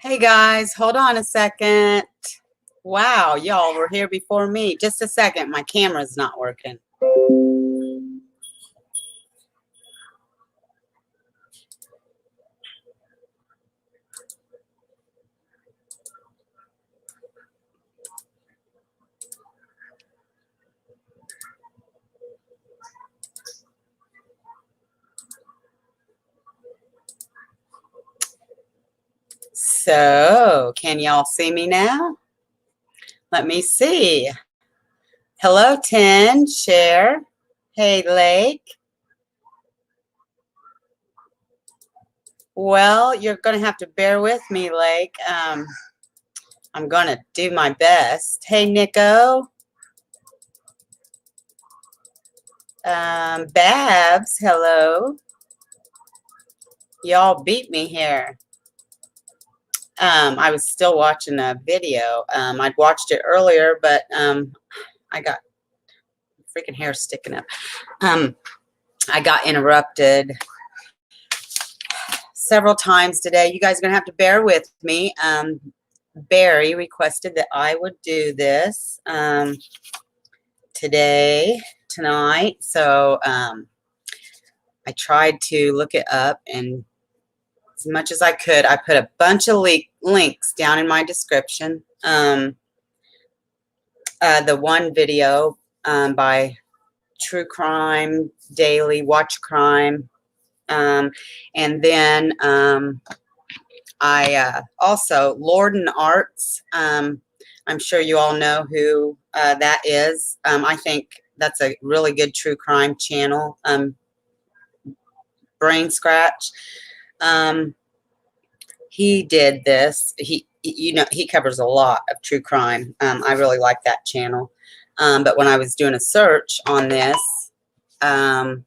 Hey guys, hold on a second. Wow, y'all were here before me. Just a second, my camera's not working. So, can y'all see me now? Let me see. Hello, Tin, Share. Hey, Lake. Well, you're going to have to bear with me, Lake. I'm going to do my best. Hey, Nico. Babs, hello. Y'all beat me here. I was still watching a video. I'd watched it earlier, but I got freaking hair sticking up. I got interrupted several times today. You guys are going to have to bear with me. Barry requested that I would do this tonight. So I tried to look it up, and as much as I could, I put a bunch of links down in my description. The one video by True Crime Daily, Watch Crime, and then I also Lord and Arts. I'm sure you all know who that is. I think that's a really good true crime channel. Brain Scratch. He did this. He covers a lot of true crime. I really like that channel. But when I was doing a search on this, oh,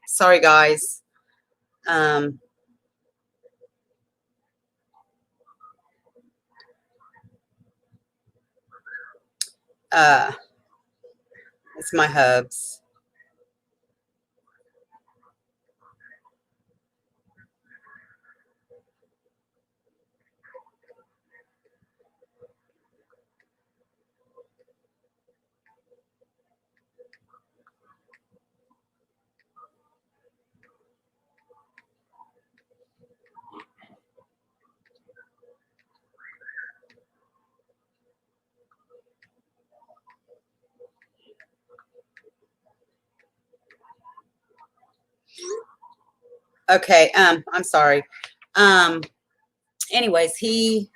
sorry guys. It's my hubs. Okay, I'm sorry. Anyways, he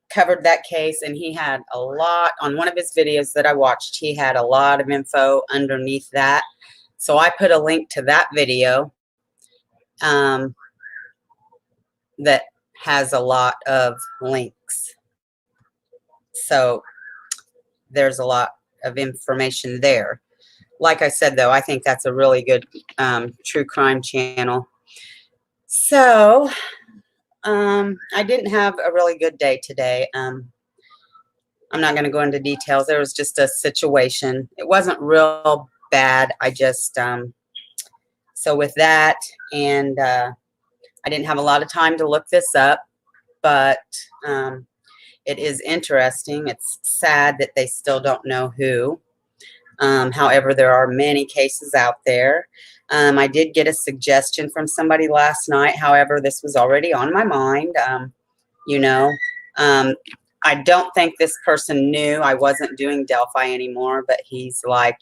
covered that case, and he had a lot on one of his videos that I watched. He had a lot of info underneath that. So I put a link to that video that has a lot of links. So there's a lot of information there. Like I said, though, I think that's a really good true crime channel. So I didn't have a really good day today. I'm not going to go into details. There was just a situation. It wasn't real bad. I just, so with that, and I didn't have a lot of time to look this up, but it is interesting. It's sad that they still don't know who. However, there are many cases out there. I did get a suggestion from somebody last night. However, this was already on my mind. I don't think this person knew I wasn't doing Delphi anymore, but he's like,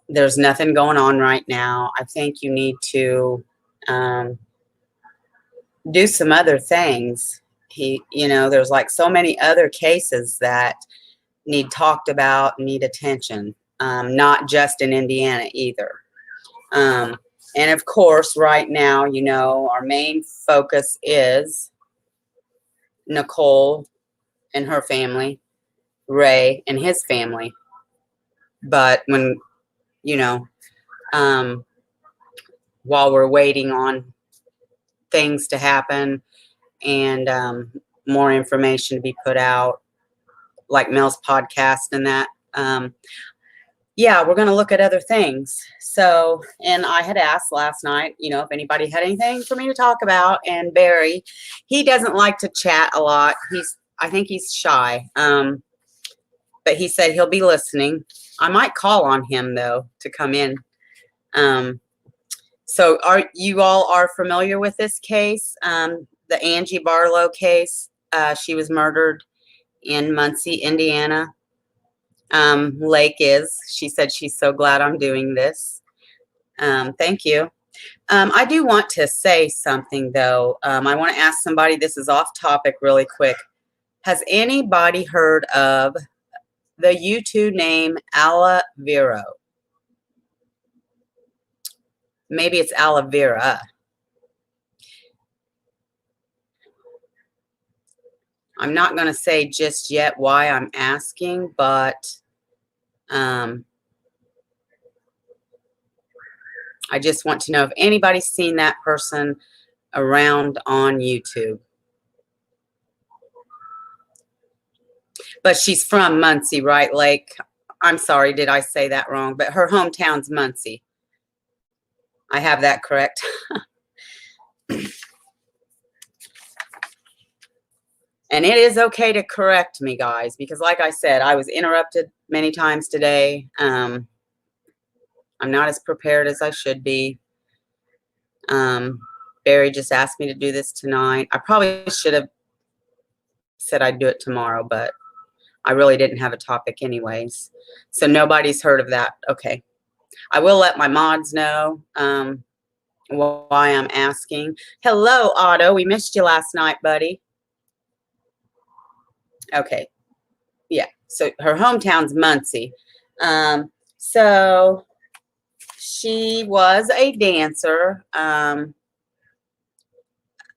there's nothing going on right now. I think you need to do some other things. There's like so many other cases that need talked about, need attention, not just in Indiana either. And of course, right now, our main focus is Nicole and her family, Ray and his family. But when, while we're waiting on things to happen and more information to be put out, like Mel's podcast and that, yeah, we're going to look at other things. So, and I had asked last night, if anybody had anything for me to talk about. And Barry, he doesn't like to chat a lot. I think he's shy. But he said he'll be listening. I might call on him though to come in. So you all are familiar with this case? The Angie Barlow case. She was murdered in Muncie, Indiana. Lake is. She said she's so glad I'm doing this. Thank you. I do want to say something though. I want to ask somebody, this is off topic really quick. Has anybody heard of the YouTube name Aloe Vera? Maybe it's aloe vera. I'm not going to say just yet why I'm asking, but I just want to know if anybody's seen that person around on YouTube. But she's from Muncie, right, Lake? I'm sorry, did I say that wrong? But her hometown's Muncie. I have that correct. And it is okay to correct me, guys, because like I said, I was interrupted many times today. I'm not as prepared as I should be. Barry just asked me to do this tonight. I probably should have said I'd do it tomorrow, but I really didn't have a topic anyways. So nobody's heard of that. Okay. I will let my mods know why I'm asking. Hello, Otto. We missed you last night, buddy. Okay. Yeah. So her hometown's Muncie. So she was a dancer, an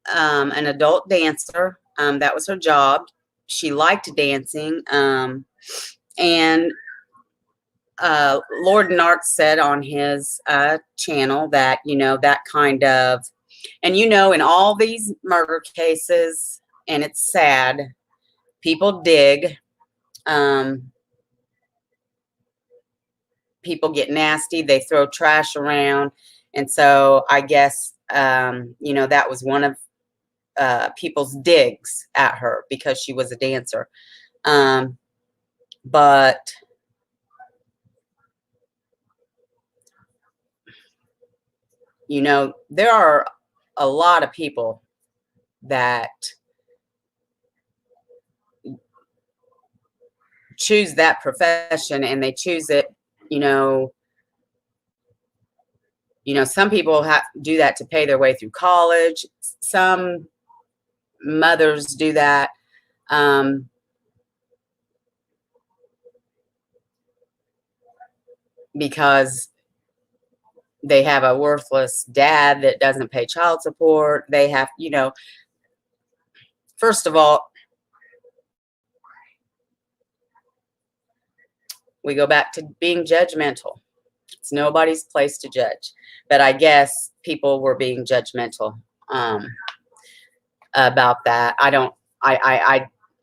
adult dancer. That was her job. She liked dancing. And Lord Nart said on his channel that, that kind of, and in all these murder cases, and it's sad, people dig. People get nasty. They throw trash around. And so I guess, that was one of people's digs at her because she was a dancer. But there are a lot of people that choose that profession, and they choose it, some people do that to pay their way through college. Some mothers do that. Because they have a worthless dad that doesn't pay child support. They have, first of all, we go back to being judgmental. It's nobody's place to judge. But I guess people were being judgmental about that. I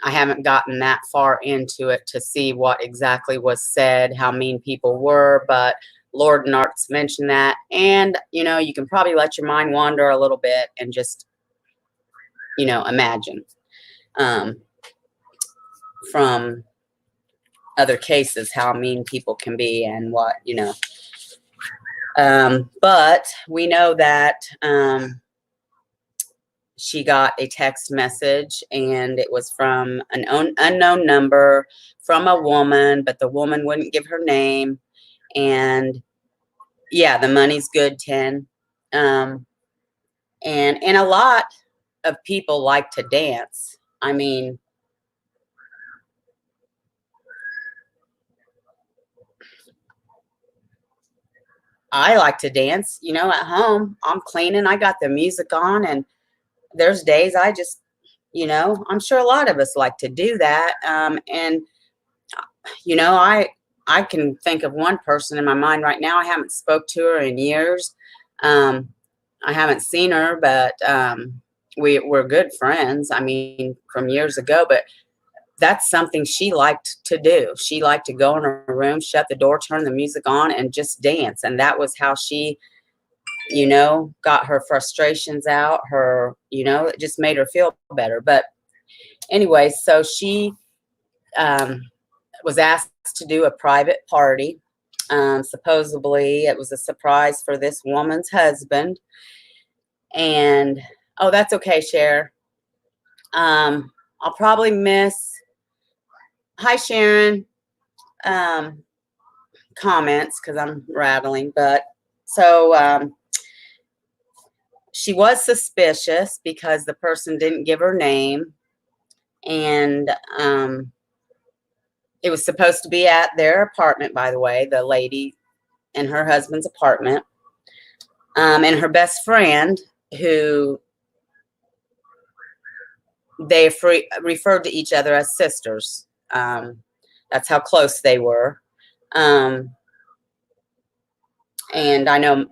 haven't gotten that far into it to see what exactly was said, how mean people were, but Lord Nart's mentioned that. And, you can probably let your mind wander a little bit and just, imagine from other cases how mean people can be and what, but we know that she got a text message, and it was from an unknown number from a woman, but the woman wouldn't give her name. And yeah, the money's good, 10. And a lot of people like to dance. I mean, I like to dance, at home. I'm cleaning, I got the music on, and there's days I just, I'm sure a lot of us like to do that. And, I can think of one person in my mind right now. I haven't spoke to her in years. I haven't seen her, but we're good friends. I mean, from years ago. But that's something she liked to do. She liked to go in her room, shut the door, turn the music on, and just dance. And that was how she, you know, got her frustrations out. Her, you know, it just made her feel better. But anyway, so she was asked to do a private party. Supposedly, it was a surprise for this woman's husband. And, oh, that's okay, Cher. I'll probably miss, hi, Sharon, comments because I'm rattling. But so she was suspicious because the person didn't give her name. And it was supposed to be at their apartment, by the way, the lady and her husband's apartment. And her best friend, who they referred to each other as sisters. That's how close they were. And I know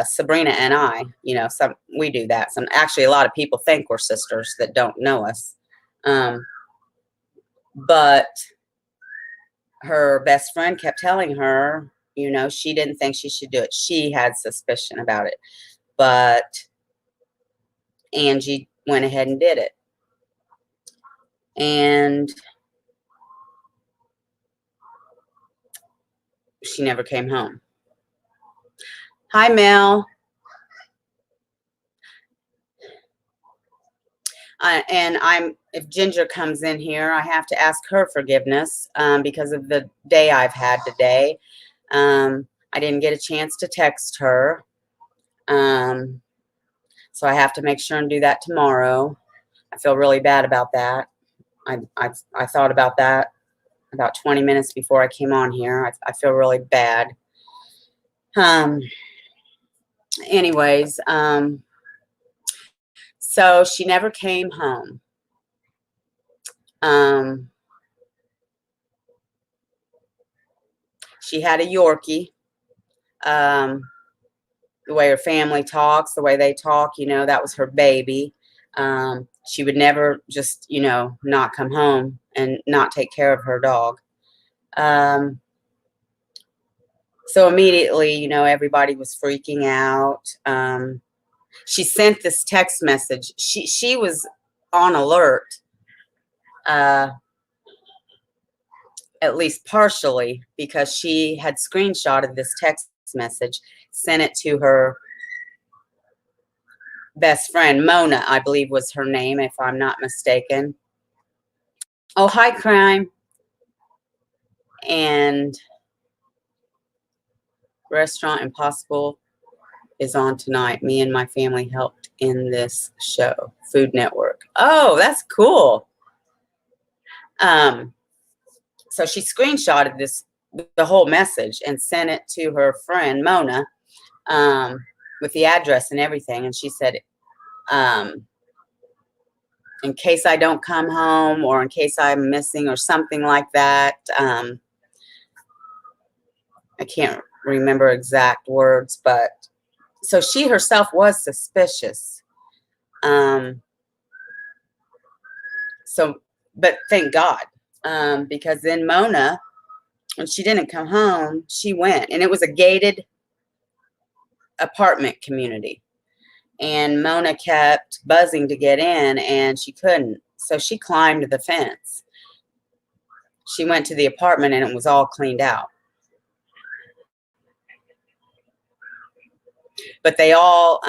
Sabrina and I, you know, we do that. Actually, a lot of people think we're sisters that don't know us. But her best friend kept telling her, you know, she didn't think she should do it. She had suspicion about it. But Angie went ahead and did it. And she never came home. Hi, Mel. And if Ginger comes in here, I have to ask her forgiveness because of the day I've had today. I didn't get a chance to text her. So I have to make sure and do that tomorrow. I feel really bad about that. I thought about that about 20 minutes before I came on here. I feel really bad. Anyways, so she never came home. She had a Yorkie. The way her family talks, the way they talk, you know, that was her baby. She would never just, you know, not come home and not take care of her dog. So immediately, you know, everybody was freaking out. She sent this text message. She was on alert, at least partially, because she had screenshotted this text message, sent it to her best friend, Mona, I believe was her name, if I'm not mistaken. Oh, hi, Crime. And Restaurant Impossible is on tonight. Me and my family helped in this show, Food Network. Oh, that's cool. So she screenshotted the whole message and sent it to her friend Mona, with the address and everything. And she said, in case I don't come home, or in case I'm missing, or something like that. I can't remember exact words, but so she herself was suspicious. So, but thank God, because then Mona, when she didn't come home, she went, and it was a gated apartment community. And Mona kept buzzing to get in, and she couldn't. So she climbed the fence. She went to the apartment, and it was all cleaned out. But they all,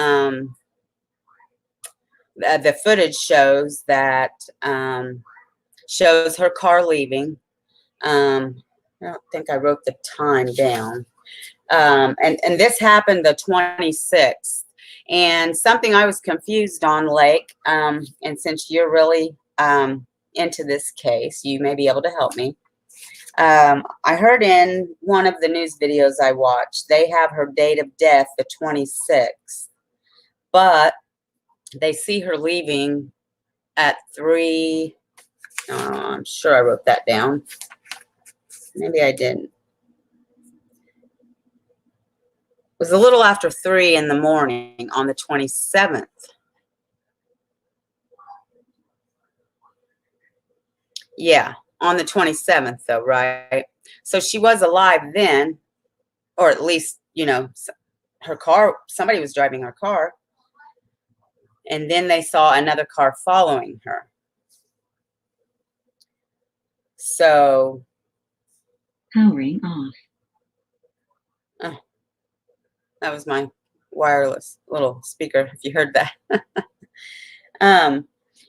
the footage shows that, shows her car leaving. I don't think I wrote the time down. And this happened the 26th. And something I was confused on, Lake, and since you're really into this case, you may be able to help me. I heard in one of the news videos I watched, they have her date of death, the 26th. But they see her leaving at 3. I'm sure I wrote that down. Maybe I didn't. It was a little after 3 in the morning on the 27th. Yeah, on the 27th, though, right? So she was alive then, or at least, her car, somebody was driving her car, and then they saw another car following her. So, powering off. That was my wireless little speaker, if you heard that. um,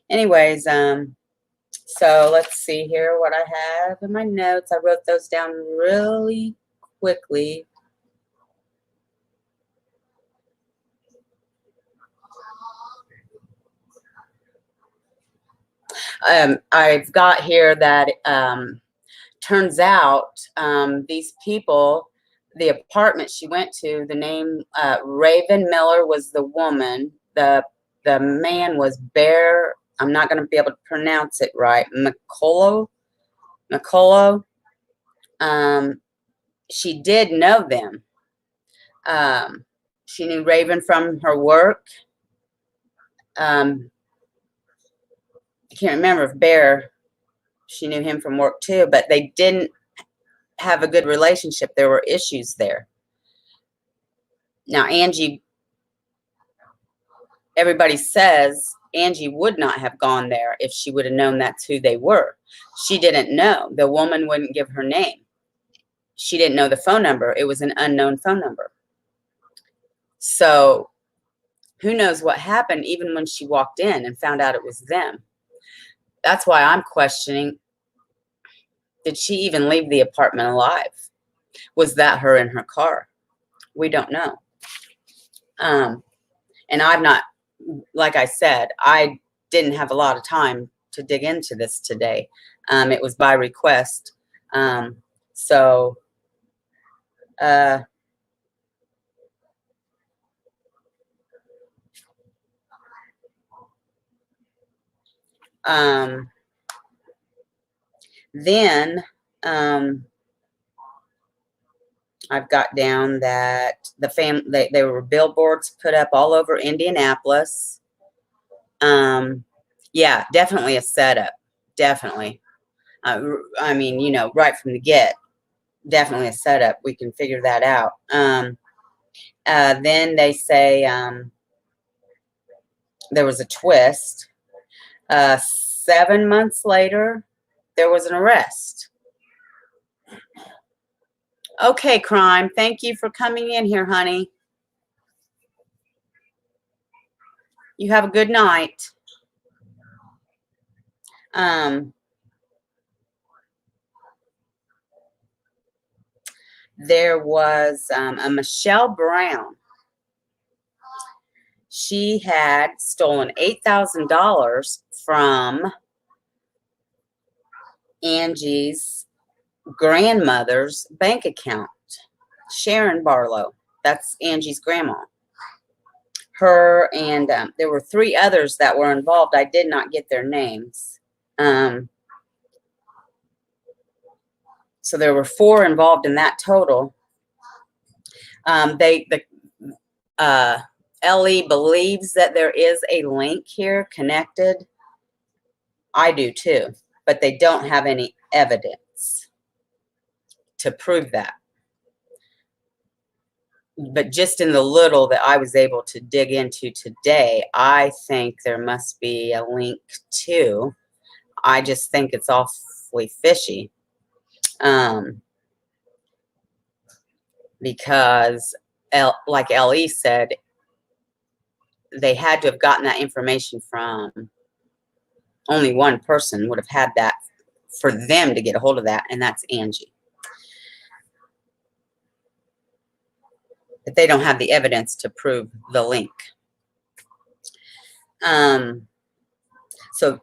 anyways, so let's see here what I have in my notes. I wrote those down really quickly. I've got here that turns out these people, the apartment she went to, the name Raven Miller was the woman. The man was Bear. I'm not going to be able to pronounce it right. Nicolo. She did know them. She knew Raven from her work. I can't remember if Bear, she knew him from work too, but they didn't have a good relationship. There were issues there. Now, Angie, everybody says Angie would not have gone there if she would have known that's who they were. She didn't know. The woman wouldn't give her name. She didn't know the phone number. It was an unknown phone number. So who knows what happened even when she walked in and found out it was them. That's why I'm questioning, did she even leave the apartment alive? Was that her in her car? We don't know. And I've not, like I said, I didn't have a lot of time to dig into this today. It was by request. So, then I've got down that they were billboards put up all over Indianapolis. Yeah, definitely a setup. Definitely. I mean, right from the get, definitely a setup. We can figure that out. Then they say there was a twist. 7 months later, there was an arrest. Okay, crime. Thank you for coming in here, honey. You have a good night. There was a Michelle Brown. She had stolen $8,000 from Angie's grandmother's bank account. Sharon Barlow. That's Angie's grandma. Her and there were 3 others that were involved. I did not get their names. So there were 4 involved in that total. LE believes that there is a link here connected. I do too, but they don't have any evidence to prove that. But just in the little that I was able to dig into today, I think there must be a link too. I just think it's awfully fishy. Because like LE said, they had to have gotten that information from only one person would have had that for them to get a hold of that, and that's Angie. But they don't have the evidence to prove the link. So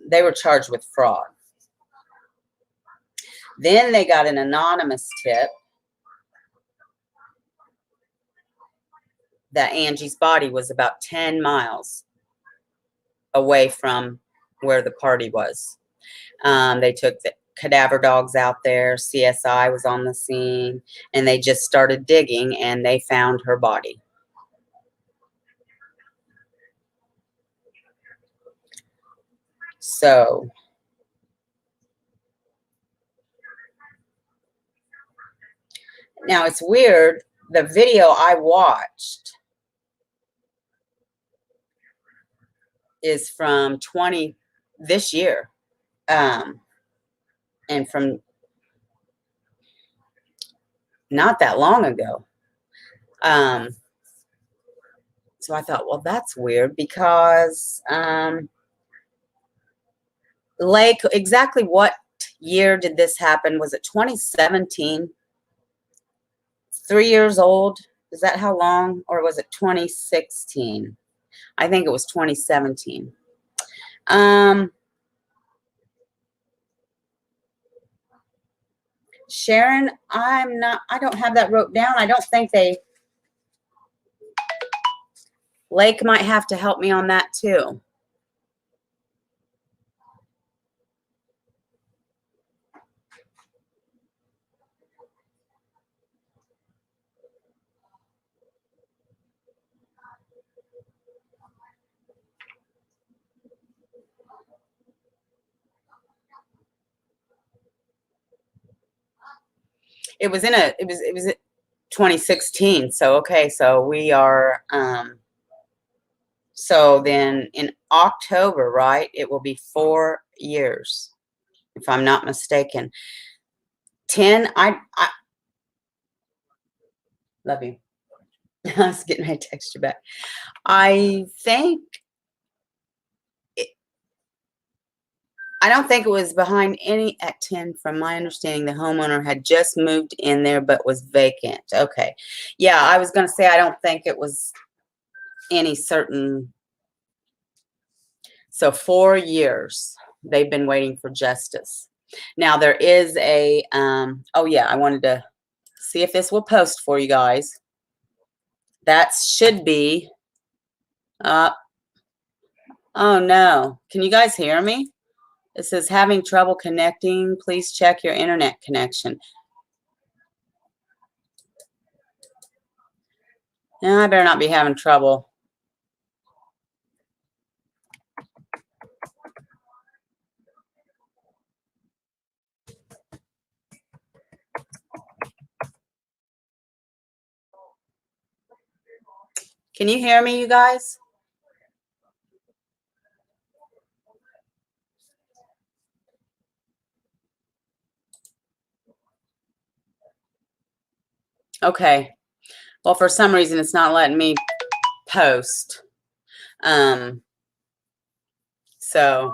they were charged with fraud. Then they got an anonymous tip that Angie's body was about 10 miles away from where the party was. They took the cadaver dogs out there. CSI was on the scene, and they just started digging, and they found her body. So Now it's weird. The video I watched is from this year. And from not that long ago. So I thought, well, that's weird because Lake, exactly what year did this happen? Was it 2017? 3 years old? Is that how long? Or was it 2016? I think it was 2017. Sharon, I don't have that wrote down. I don't think Lake might have to help me on that too. It was 2016. So okay, so we are so then in October, right? It will be 4 years, if I'm not mistaken. 10, I love you. I was getting my text you back. I don't think it was behind any at 10. From my understanding, the homeowner had just moved in there but was vacant. Okay. Yeah, I was going to say I don't think it was any certain. So 4 years they've been waiting for justice. Now there is a, oh yeah, I wanted to see if this will post for you guys. That should be, oh no. Can you guys hear me? It says having trouble connecting. Please check your internet connection. No, I better not be having trouble. Can you hear me, you guys? Okay. Well, for some reason, it's not letting me post. So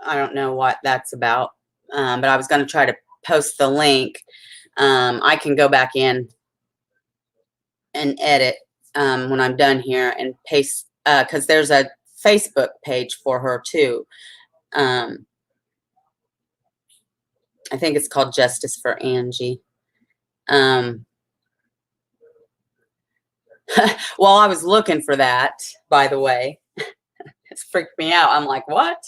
I don't know what that's about. But I was going to try to post the link. I can go back in and edit when I'm done here and paste, because there's a Facebook page for her too. I think it's called Justice for Angie. Well, I was looking for that, by the way. It's freaked me out. I'm like, what?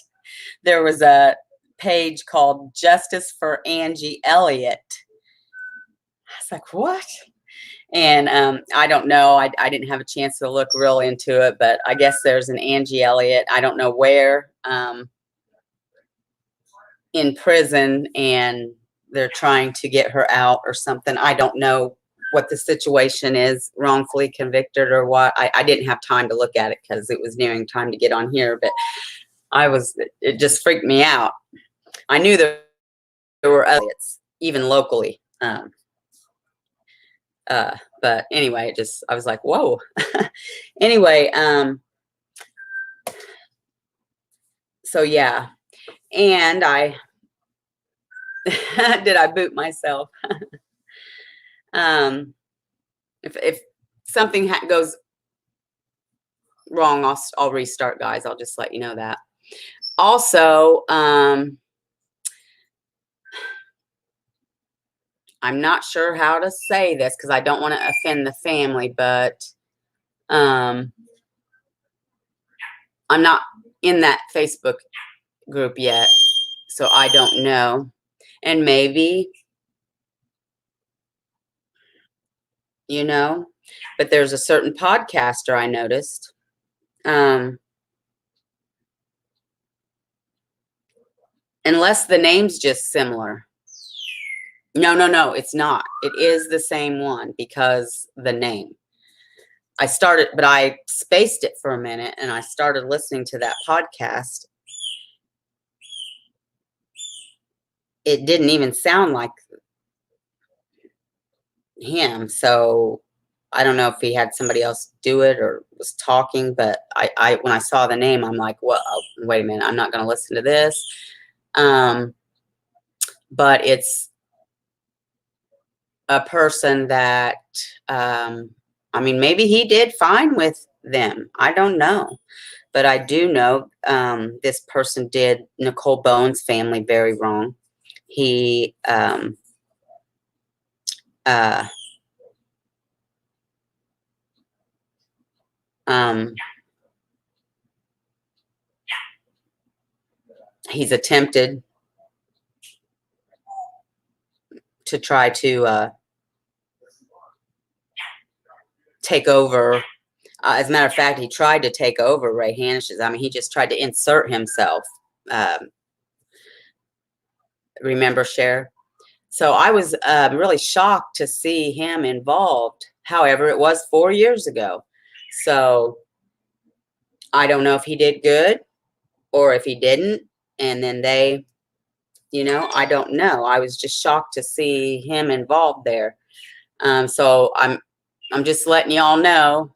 There was a page called Justice for Angie Elliott. I was like, what? And I don't know. I didn't have a chance to look real into it, but I guess there's an Angie Elliott. I don't know where, in prison, and they're trying to get her out or something. I don't know what the situation is, wrongfully convicted or what. I didn't have time to look at it because it was nearing time to get on here, but it just freaked me out. I knew there were Elliots, even locally. But anyway, I was like, whoa. Anyway, so yeah. And did I boot myself? If something goes wrong, I'll restart, guys. I'll just let you know that. Also, I'm not sure how to say this because I don't want to offend the family, but I'm not in that Facebook group yet, so I don't know. And maybe, but there's a certain podcaster I noticed. Unless the name's just similar. No, it's not. It is the same one because the name. I started, but I spaced it for a minute and I started listening to that podcast. It didn't even sound like him. So I don't know if he had somebody else do it or was talking, but I when I saw the name, I'm like, well, wait a minute, I'm not going to listen to this. But it's a person that, I mean, maybe he did fine with them. I don't know. But I do know this person did Nicole Bowen's family very wrong. He uh, he's attempted to try to take over. As a matter of fact, he tried to take over Ray Hanish's. I mean, he just tried to insert himself. Remember, Cher? So I was really shocked to see him involved. However, it was 4 years ago. So I don't know if he did good or if he didn't. And then they, I don't know. I was just shocked to see him involved there. So I'm just letting y'all know.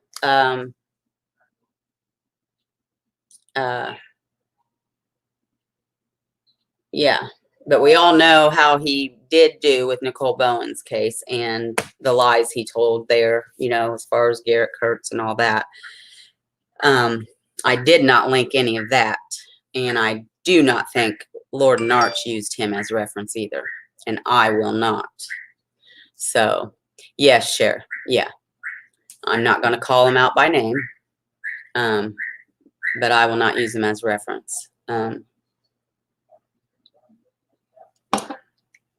Yeah, but we all know how he did do with Nicole Bowen's case and the lies he told there, as far as Garrett Kurtz and all that. I did not link any of that, and I do not think Lord and Arch used him as reference either, and I will not. So, yes, Cher, yeah. I'm not going to call him out by name, but I will not use him as reference.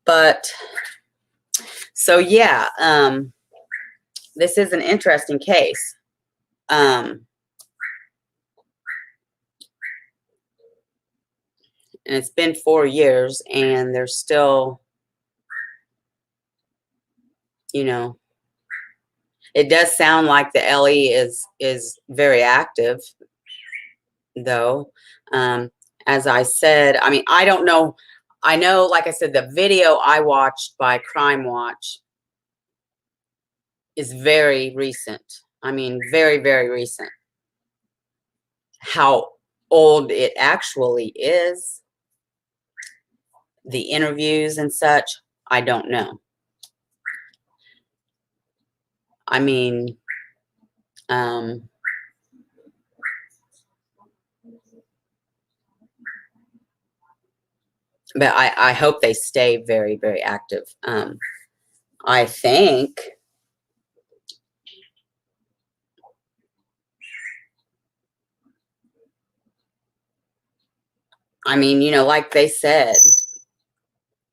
But so yeah, this is an interesting case. And it's been 4 years, and there's still, it does sound like the LE is very active, though. As I said, I mean, I don't know. I know, like I said, the video I watched by Crime Watch is very recent. I mean, very, very recent. How old it actually is, the interviews and such, I don't know. I mean, but I hope they stay very, very active. I think, I mean, like they said,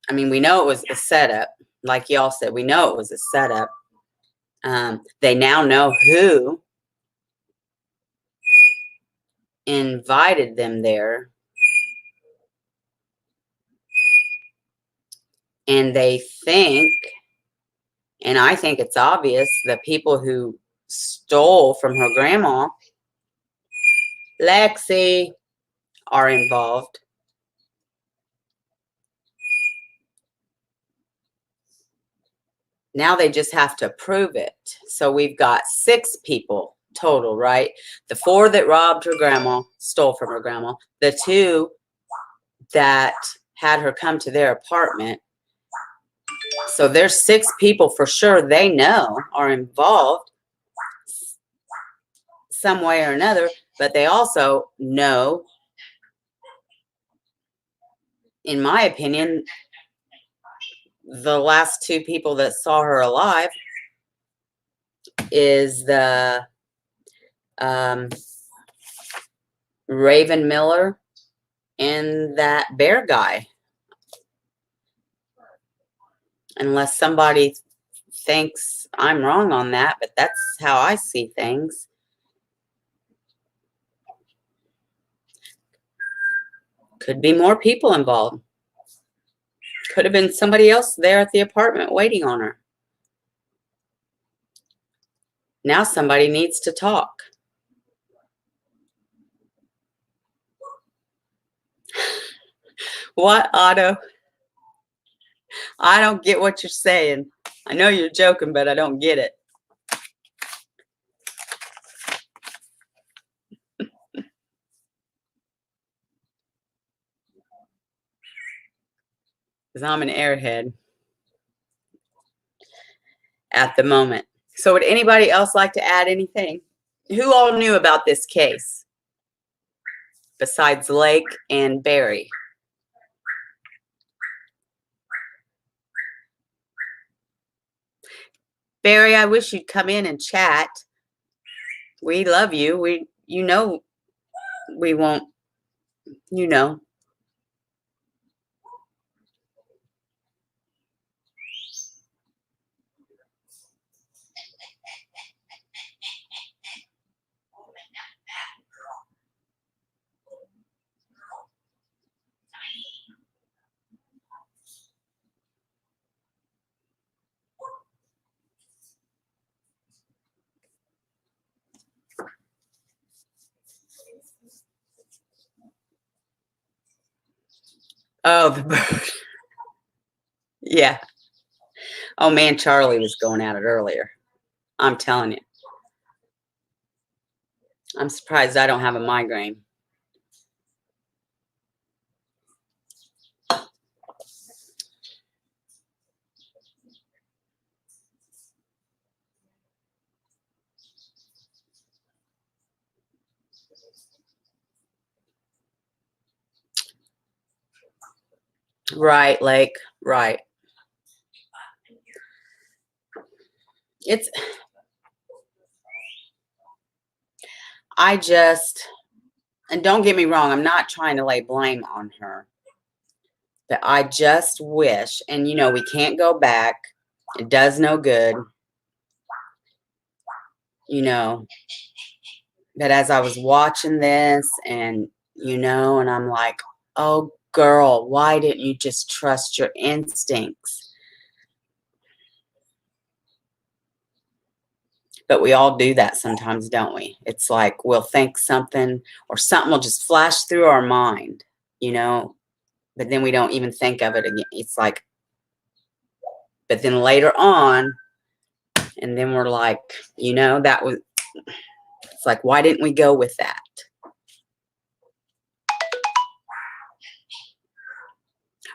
I mean, we know it was a setup. Like y'all said, we know it was a setup. They now know who invited them there. And they think, and I think it's obvious, the people who stole from her grandma, Lexi, are involved. Now they just have to prove it. So we've got 6 people total, right? The 4 that robbed her grandma, stole from her grandma. The 2 that had her come to their apartment. So there's 6 people for sure they know are involved some way or another, but they also know, in my opinion, the last 2 people that saw her alive is the Raven Miller and that bear guy. Unless somebody thinks I'm wrong on that, but that's how I see things. Could be more people involved. Could have been somebody else there at the apartment waiting on her. Now somebody needs to talk. What, Otto? I don't get what you're saying. I know you're joking, but I don't get it. Because I'm an airhead at the moment. So would anybody else like to add anything? Who all knew about this case besides Lake and Barry? Barry, I wish you'd come in and chat. We love you. You know, we won't, you know. Oh, the bird. Yeah. Oh, man, Charlie was going at it earlier. I'm telling you. I'm surprised I don't have a migraine. Right, Lake. Right. And don't get me wrong, I'm not trying to lay blame on her. But I just wish, and you know, we can't go back. It does no good. You know, but as I was watching this and, you know, and I'm like, oh, girl, why didn't you just trust your instincts? But we all do that sometimes, don't we? It's like we'll think something or something will just flash through our mind, you know, but then we don't even think of it again. It's like, but then later on, and then we're like, you know, it's like, why didn't we go with that?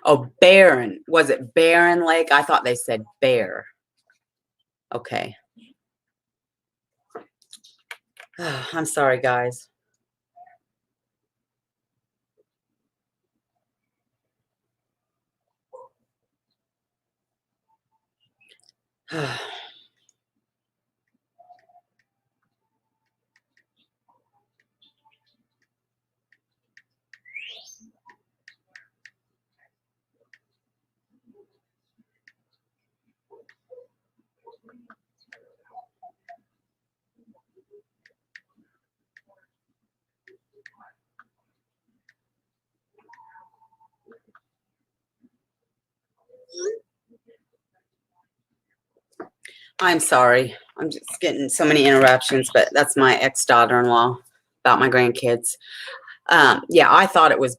Oh, Barren. Was it Barren Lake? I thought they said Bear. Okay. I'm sorry, guys. I'm sorry. I'm just getting so many interruptions, but that's my ex-daughter-in-law about my grandkids. Yeah, I thought it was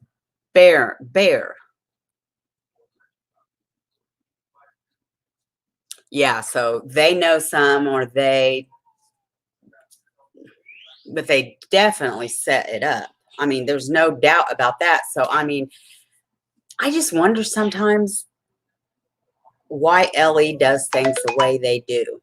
Bear. Yeah, so they know some but they definitely set it up. I mean, there's no doubt about that. So, I mean, I just wonder sometimes why Ellie does things the way they do.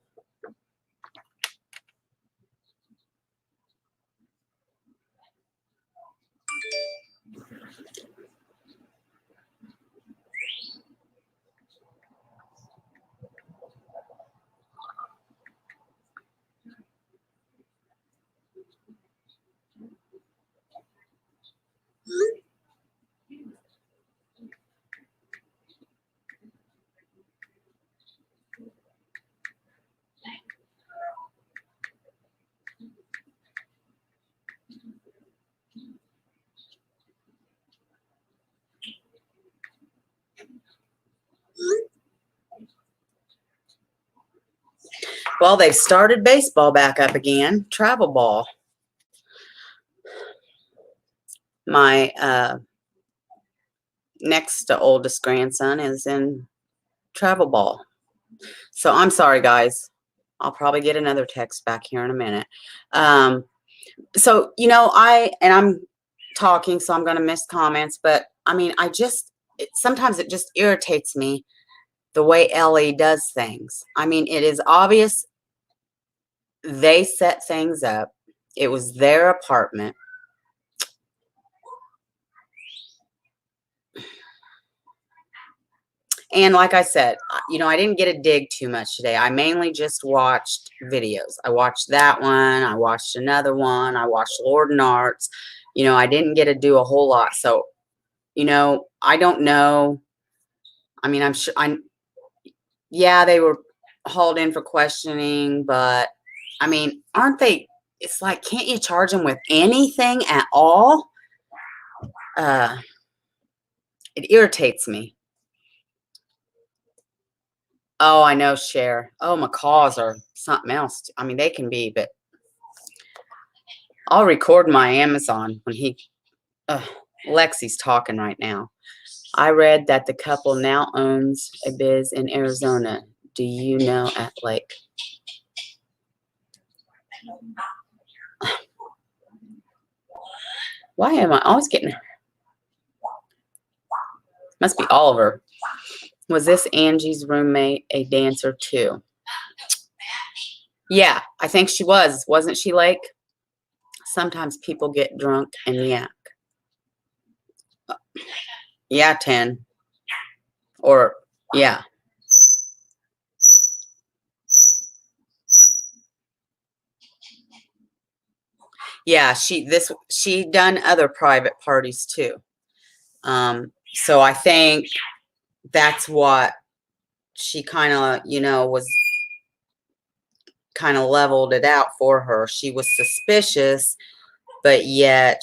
Well, they've started baseball back up again, travel ball. My next to oldest grandson is in travel ball. So I'm sorry, guys. I'll probably get another text back here in a minute. So, I'm talking, so I'm going to miss comments, but I mean, sometimes it just irritates me the way Ellie does things. I mean, it is obvious they set things up. It was their apartment. And like I said, I didn't get a dig too much today. I mainly just watched videos. I watched that one. I watched another one. I watched Lord and Arts. I didn't get to do a whole lot. So, I don't know. I mean, I'm sure yeah, they were hauled in for questioning, but I mean, aren't they? It's like, can't you charge them with anything at all? It irritates me. Oh, I know, Cher. Oh, macaws are something else. I mean, they can be, but I'll record my Amazon when Lexi's talking right now. I read that the couple now owns a biz in Arizona. Do you know at Lake? Why am I always getting... Must be Oliver. Was this Angie's roommate a dancer too? Yeah, I think she was. Wasn't she, Lake? Sometimes people get drunk and yak. Yeah, 10. Or, yeah. Yeah, she done other private parties too. So I think that's what she kind of, was kind of leveled it out for her. She was suspicious, but yet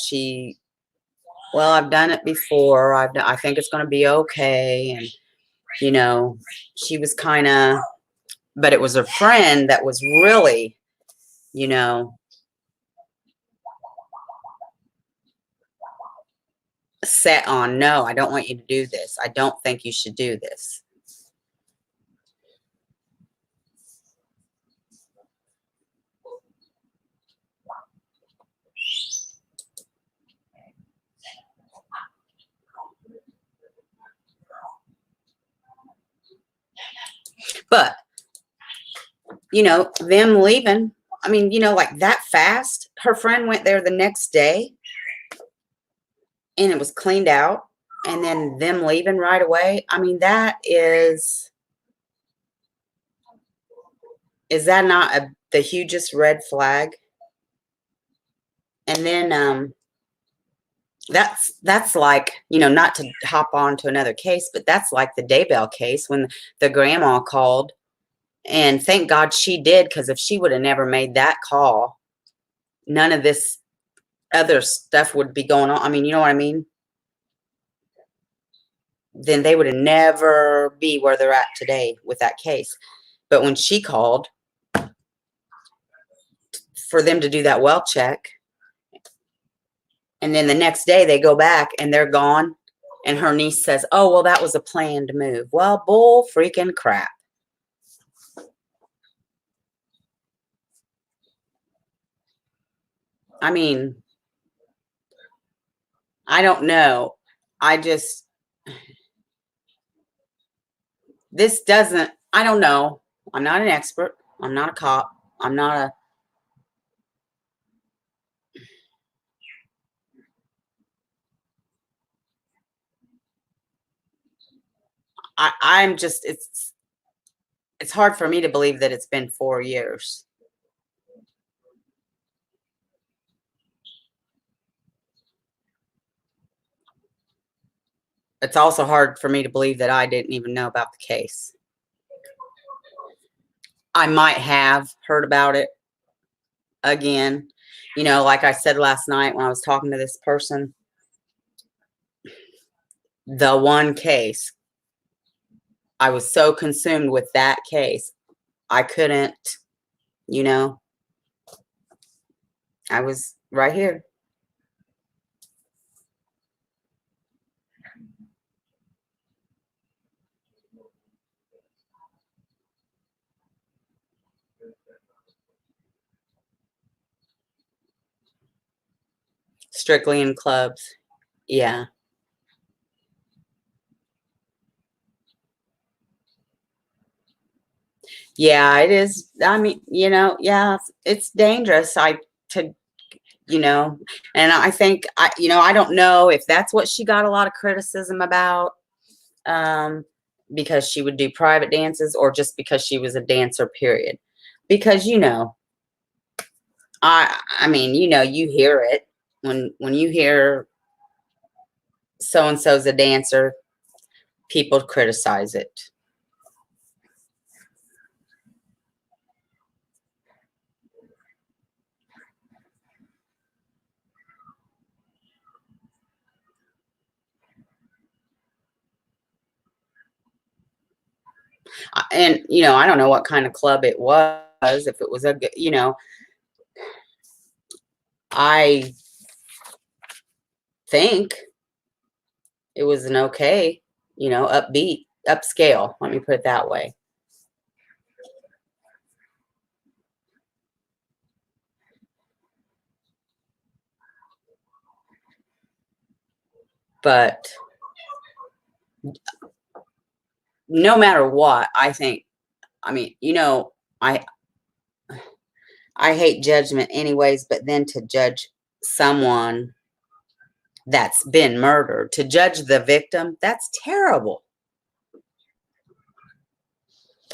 well, I've done it before. I think it's going to be okay. And, she was kind of, but it was her friend that was really, set on, no, I don't want you to do this. I don't think you should do this. But, them leaving, I mean, like that fast, her friend went there the next day and it was cleaned out, and then them leaving right away. I mean, is that not the hugest red flag? And then, that's like, not to hop on to another case, but that's like the Daybell case when the grandma called. And thank God she did, because if she would have never made that call, none of this other stuff would be going on. I mean, you know what I mean? Then they would have never be where they're at today with that case. But when she called for them to do that well check, and then the next day they go back and they're gone, and her niece says, oh, well, that was a planned move. Well, bull freaking crap. I mean, I don't know. I don't know. I'm not an expert. I'm not a cop. I'm not a... I'm just, it's hard for me to believe that it's been 4 years. It's also hard for me to believe that I didn't even know about the case. I might have heard about it again. Like I said last night when I was talking to this person, the one case, I was so consumed with that case, I couldn't You know, I was right here. Strictly in clubs. Yeah. Yeah, it is. I mean, yeah, it's dangerous. To, you know, and I think I don't know if that's what she got a lot of criticism about, because she would do private dances or just because she was a dancer, period. Because, I mean, you hear it when you hear so and so's a dancer, people criticize it. And I don't know what kind of club it was. If it was I think it was an okay, upbeat, upscale. Let me put it that way. But no matter what, I think, I mean, I I hate judgment anyways, but then to judge someone that's been murdered, to judge the victim, that's terrible.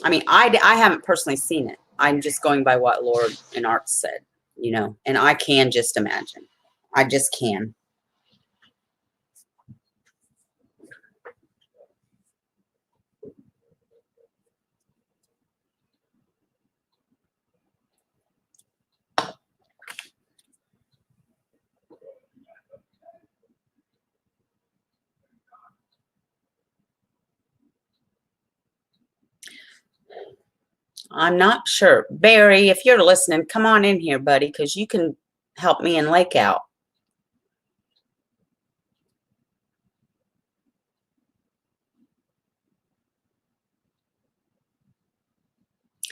I mean, I haven't personally seen it. I'm just going by what Lord and Art said, and I can just imagine. I just can. I'm not sure. Barry, if you're listening, come on in here, buddy, because you can help me in Lake Out.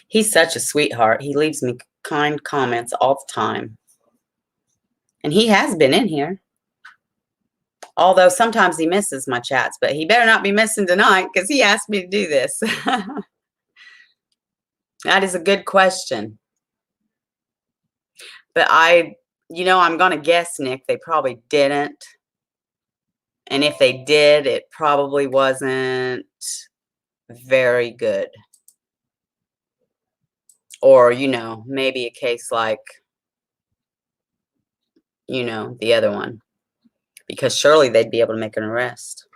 He's such a sweetheart. He leaves me kind comments all the time. And he has been in here. Although sometimes he misses my chats, but he better not be missing tonight because he asked me to do this. That is a good question. But I'm going to guess, Nick, they probably didn't. And if they did, it probably wasn't very good. Or, maybe a case like, the other one. Because surely they'd be able to make an arrest.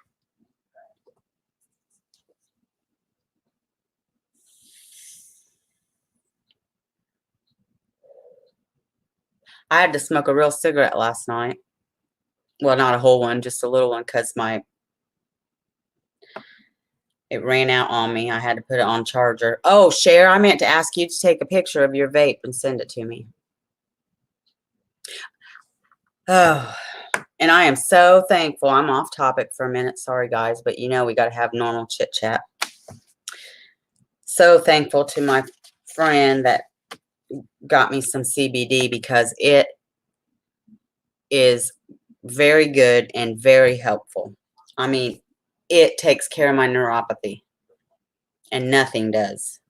I had to smoke a real cigarette last night. Well, not a whole one, just a little one, because it ran out on me. I had to put it on charger. Oh, Cher, I meant to ask you to take a picture of your vape and send it to me. Oh, and I am so thankful. I'm off topic for a minute. Sorry, guys, but we got to have normal chit chat. So thankful to my friend that got me some CBD because it is very good and very helpful. I mean, it takes care of my neuropathy and nothing does.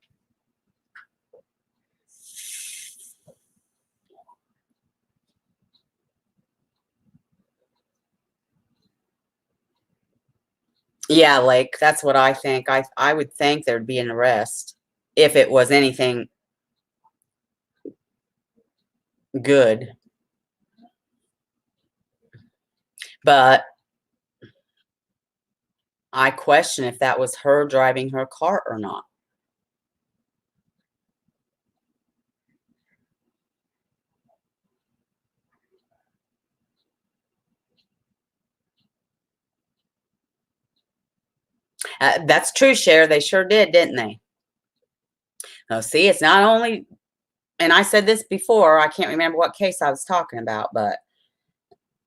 Yeah, like that's what I think. I would think there'd be an arrest if it was anything good. But I question if that was her driving her car or not. That's true, Cher. They sure did, didn't they? Oh, see, it's not only and I said this before, I can't remember what case I was talking about, but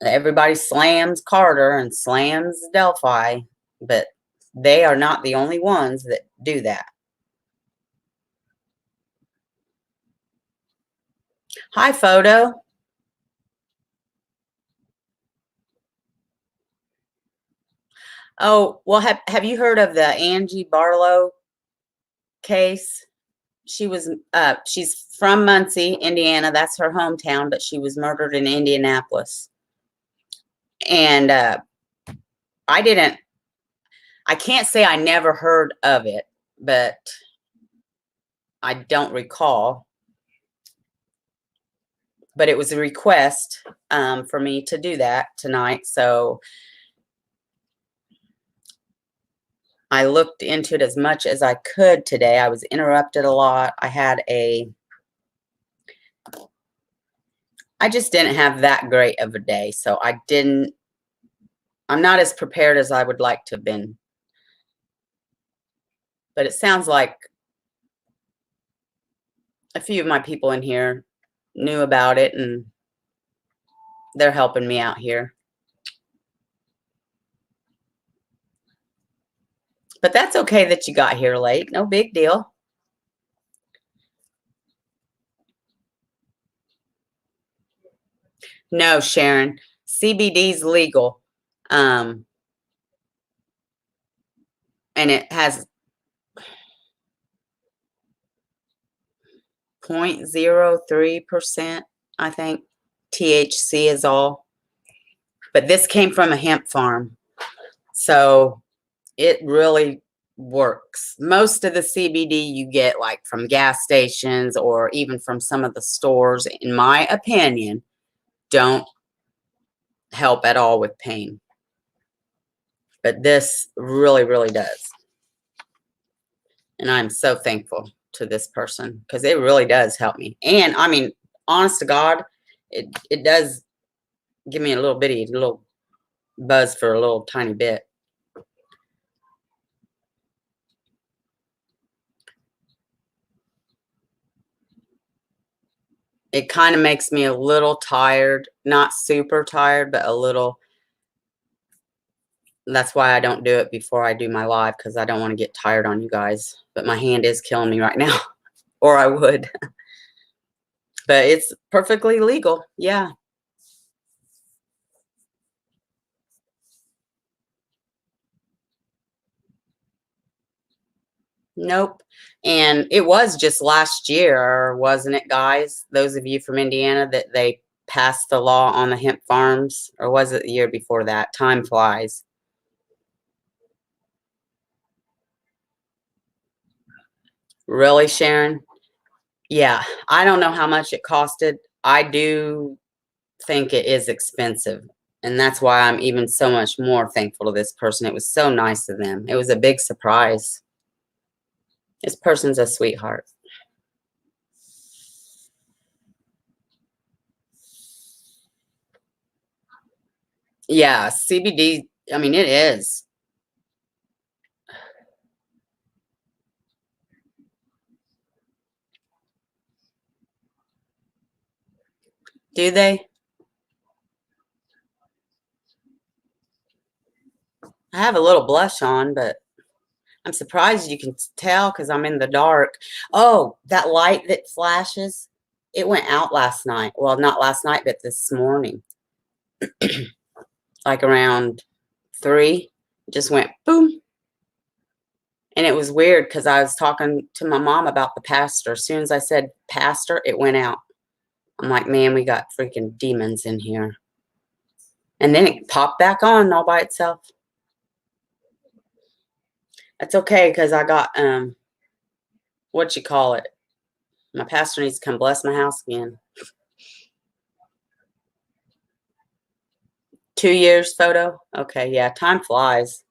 everybody slams Carter and slams Delphi, but they are not the only ones that do that. Hi, Photo. Oh, well, have you heard of the Angie Barlow case? She's from Muncie, Indiana. That's her hometown, but she was murdered in Indianapolis. And I can't say I never heard of it, but I don't recall. But it was a request for me to do that tonight. So I looked into it as much as I could today. I was interrupted a lot. I just didn't have that great of a day. So I'm not as prepared as I would like to have been. But it sounds like a few of my people in here knew about it and they're helping me out here. But that's okay that you got here late. No big deal. No, Sharon. CBD's legal. And it has 0.03%, I think. THC is all. But this came from a hemp farm. So it really works. Most of the CBD you get like from gas stations or even from some of the stores, in my opinion, don't help at all with pain. But this really, really does. And I'm so thankful to this person because it really does help me. And I mean, honest to God, it does give me a little buzz for a little tiny bit. It kind of makes me a little tired, not super tired, but a little. That's why I don't do it before I do my live, because I don't want to get tired on you guys. But my hand is killing me right now, or I would. But it's perfectly legal. Yeah. Nope. And it was just last year, wasn't it, guys? Those of you from Indiana, that they passed the law on the hemp farms, or was it the year before that? Time flies. Really, Sharon? Yeah, I don't know how much it costed. I do think it is expensive. And that's why I'm even so much more thankful to this person. It was so nice of them. It was a big surprise. This person's a sweetheart. Yeah, CBD, I mean, it is. Do they? I have a little blush on, but I'm surprised you can tell because I'm in the dark. Oh, that light that flashes, it went out last night. Well, not last night, but this morning. Like around 3, it just went boom. And it was weird because I was talking to my mom about the pastor. As soon as I said pastor, it went out. I'm like, man, we got freaking demons in here. And then it popped back on all by itself. That's okay because I got, what you call it? My pastor needs to come bless my house again. 2 years photo? Okay, yeah, time flies.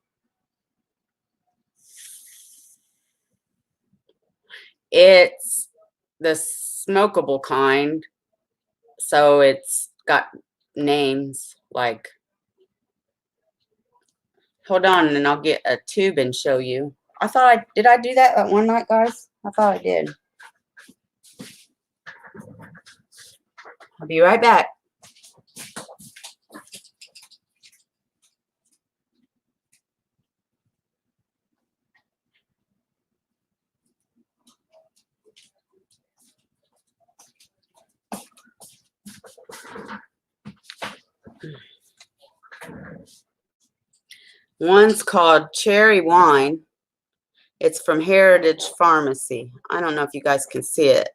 It's the smokable kind. So it's got names like, hold on and I'll get a tube and show you. Did I do that one night, guys? I thought I did. I'll be right back. One's called Cherry Wine. It's from Heritage Pharmacy. I don't know if you guys can see it.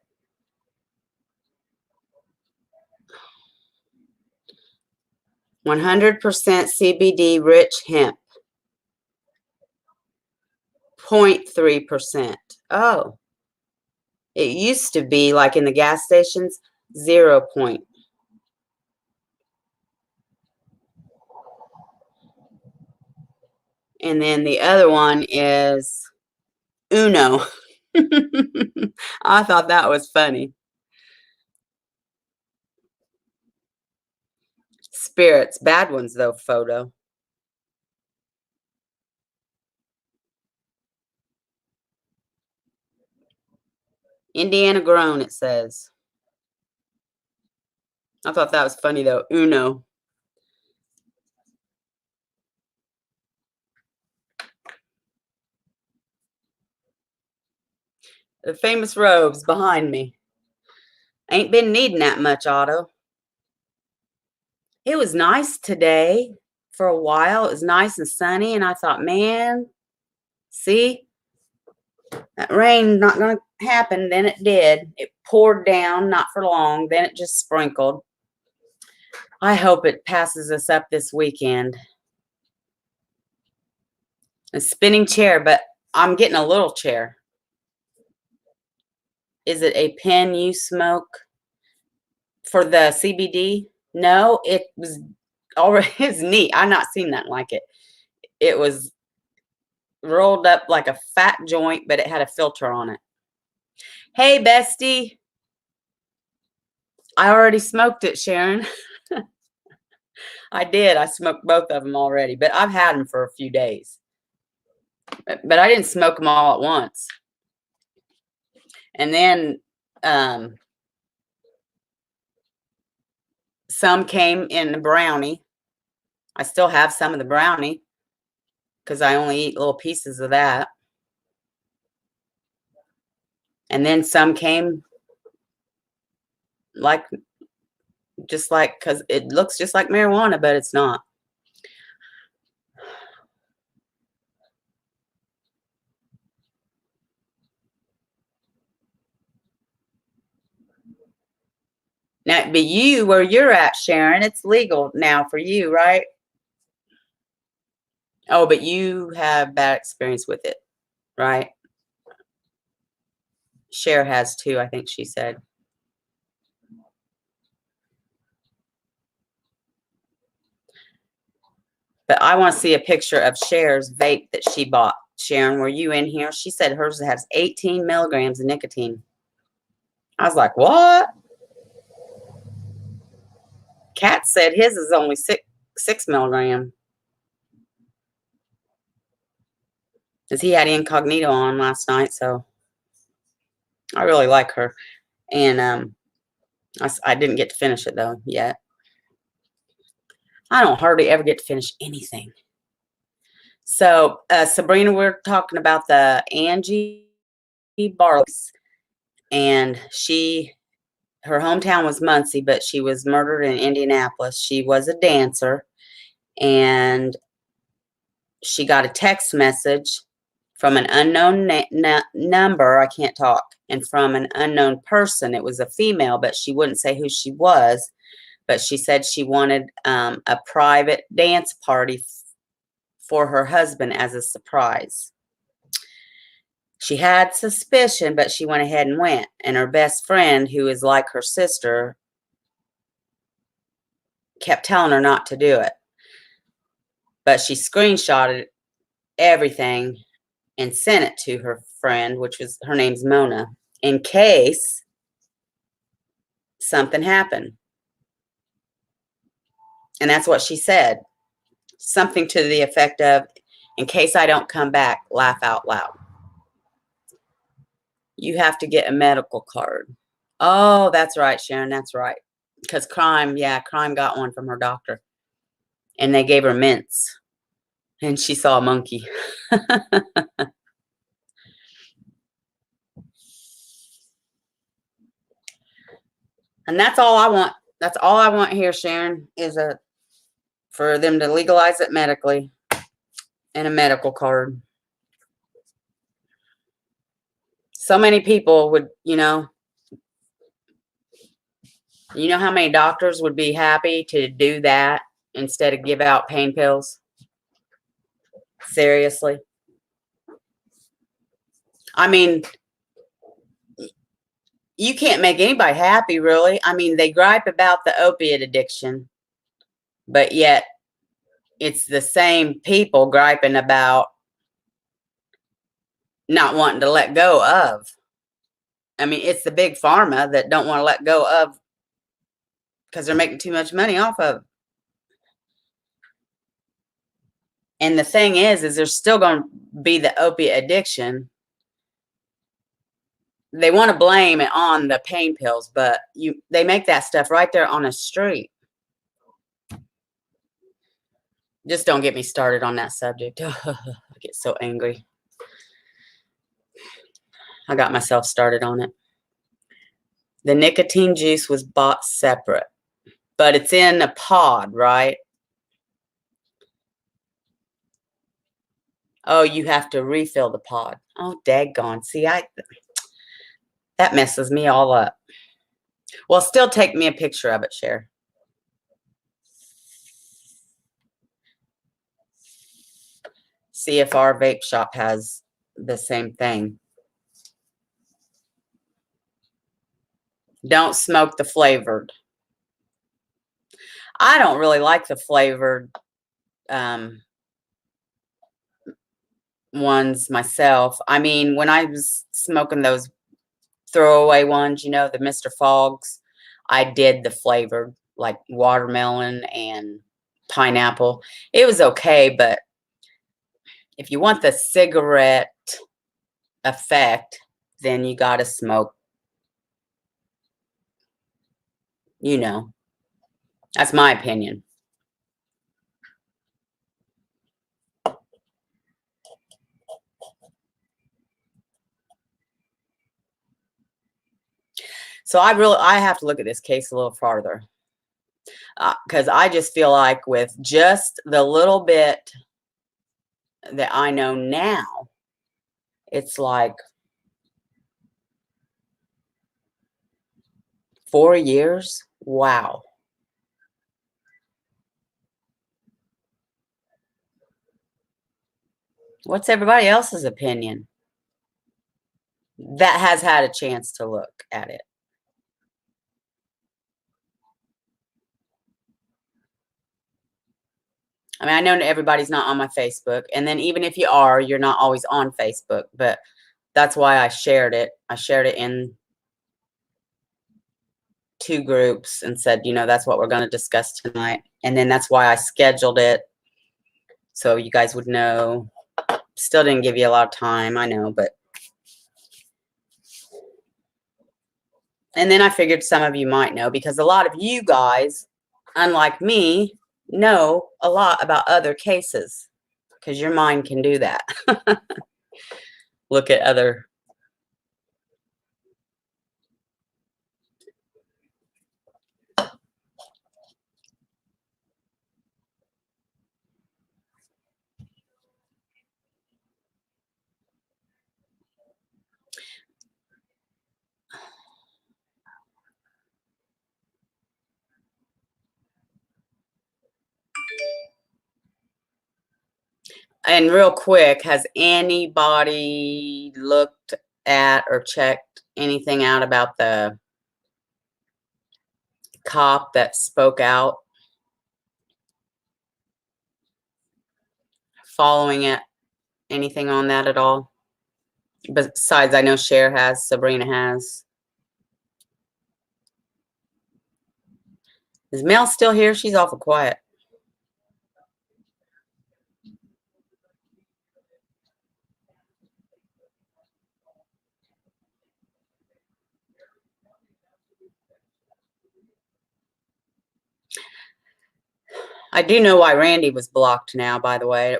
"100% CBD rich hemp. 0.3%. Oh. It used to be like in the gas stations, 0 point. And then the other one is Uno. I thought that was funny. Spirits. Bad ones, though, photo. Indiana grown, it says. I thought that was funny, though. Uno. The famous robes behind me. Ain't been needing that much, Otto. It was nice today for a while. It was nice and sunny, and I thought, man, see, that rain not going to happen. Then it did. It poured down, not for long. Then it just sprinkled. I hope it passes us up this weekend. A spinning chair, but I'm getting a little chair. Is it a pen you smoke for the CBD? No, it was already, it's neat. I've not seen that like it. It was rolled up like a fat joint, but it had a filter on it. Hey, bestie. I already smoked it, Sharon. I did. I smoked both of them already, but I've had them for a few days. But I didn't smoke them all at once. And then some came in the brownie. I still have some of the brownie because I only eat little pieces of that. And then some came like, just like, because it looks just like marijuana, but it's not. Now, but you, where you're at, Sharon, it's legal now for you, right? Oh, but you have bad experience with it, right? Cher has too, I think she said. But I want to see a picture of Cher's vape that she bought. Sharon, were you in here? She said hers has 18 milligrams of nicotine. I was like, what? Kat said his is only 6 milligram. Because he had incognito on last night, so I really like her. And I didn't get to finish it, though, yet. I don't hardly ever get to finish anything. So, Sabrina, we're talking about the Angie Barlow. And her hometown was Muncie, but she was murdered in Indianapolis. She was a dancer, and she got a text message from an unknown number. I can't talk. And from an unknown person. It was a female, but she wouldn't say who she was. But she said she wanted a private dance party for her husband as a surprise. She had suspicion, but she went ahead and went. And her best friend, who is like her sister, kept telling her not to do it. But she screenshotted everything and sent it to her friend, which was, her name's Mona, in case something happened. And that's what she said. Something to the effect of, in case I don't come back, laugh out loud. You have to get a medical card. Oh, that's right, Sharon. That's right. Because Crime got one from her doctor. And they gave her mints. And she saw a monkey. And that's all I want. That's all I want here, Sharon, is for them to legalize it medically and a medical card. So many people would, you know how many doctors would be happy to do that instead of give out pain pills? Seriously. I mean, you can't make anybody happy, really. I mean, they gripe about the opiate addiction, but yet it's the same people griping about not wanting to let go of. I mean, it's the big pharma that don't want to let go of because they're making too much money off of. And the thing is there's still going to be the opiate addiction. They want to blame it on the pain pills, but they make that stuff right there on a street. Just don't get me started on that subject. I get so angry. I got myself started on it. The nicotine juice was bought separate, but it's in a pod, right? Oh, you have to refill the pod. Oh, daggone. See, that messes me all up. Well, still take me a picture of it, Cher. See if our vape shop has the same thing. Don't smoke the flavored. I don't really like the flavored ones myself. I mean, when I was smoking those throwaway ones, the Mr. Fogs, I did the flavored, like watermelon and pineapple. It was okay, but if you want the cigarette effect, then you got to smoke, That's my opinion. So I have to look at this case a little farther. Because I just feel like with just the little bit that I know now, it's like 4 years. Wow. What's everybody else's opinion that has had a chance to look at it? I mean, I know everybody's not on my Facebook. And then even if you are, you're not always on Facebook. But that's why I shared it. I shared it in 2 groups and said, that's what we're going to discuss tonight. And then that's why I scheduled it so you guys would know. Still didn't give you a lot of time, I know, but. And then I figured some of you might know because a lot of you guys, unlike me, know a lot about other cases because your mind can do that. Look at other. And real quick, has anybody looked at or checked anything out about the cop that spoke out? Following it? Anything on that at all? Besides, I know Cher has, Sabrina has. Is Mel still here? She's awful quiet. I do know why Randy was blocked now, by the way.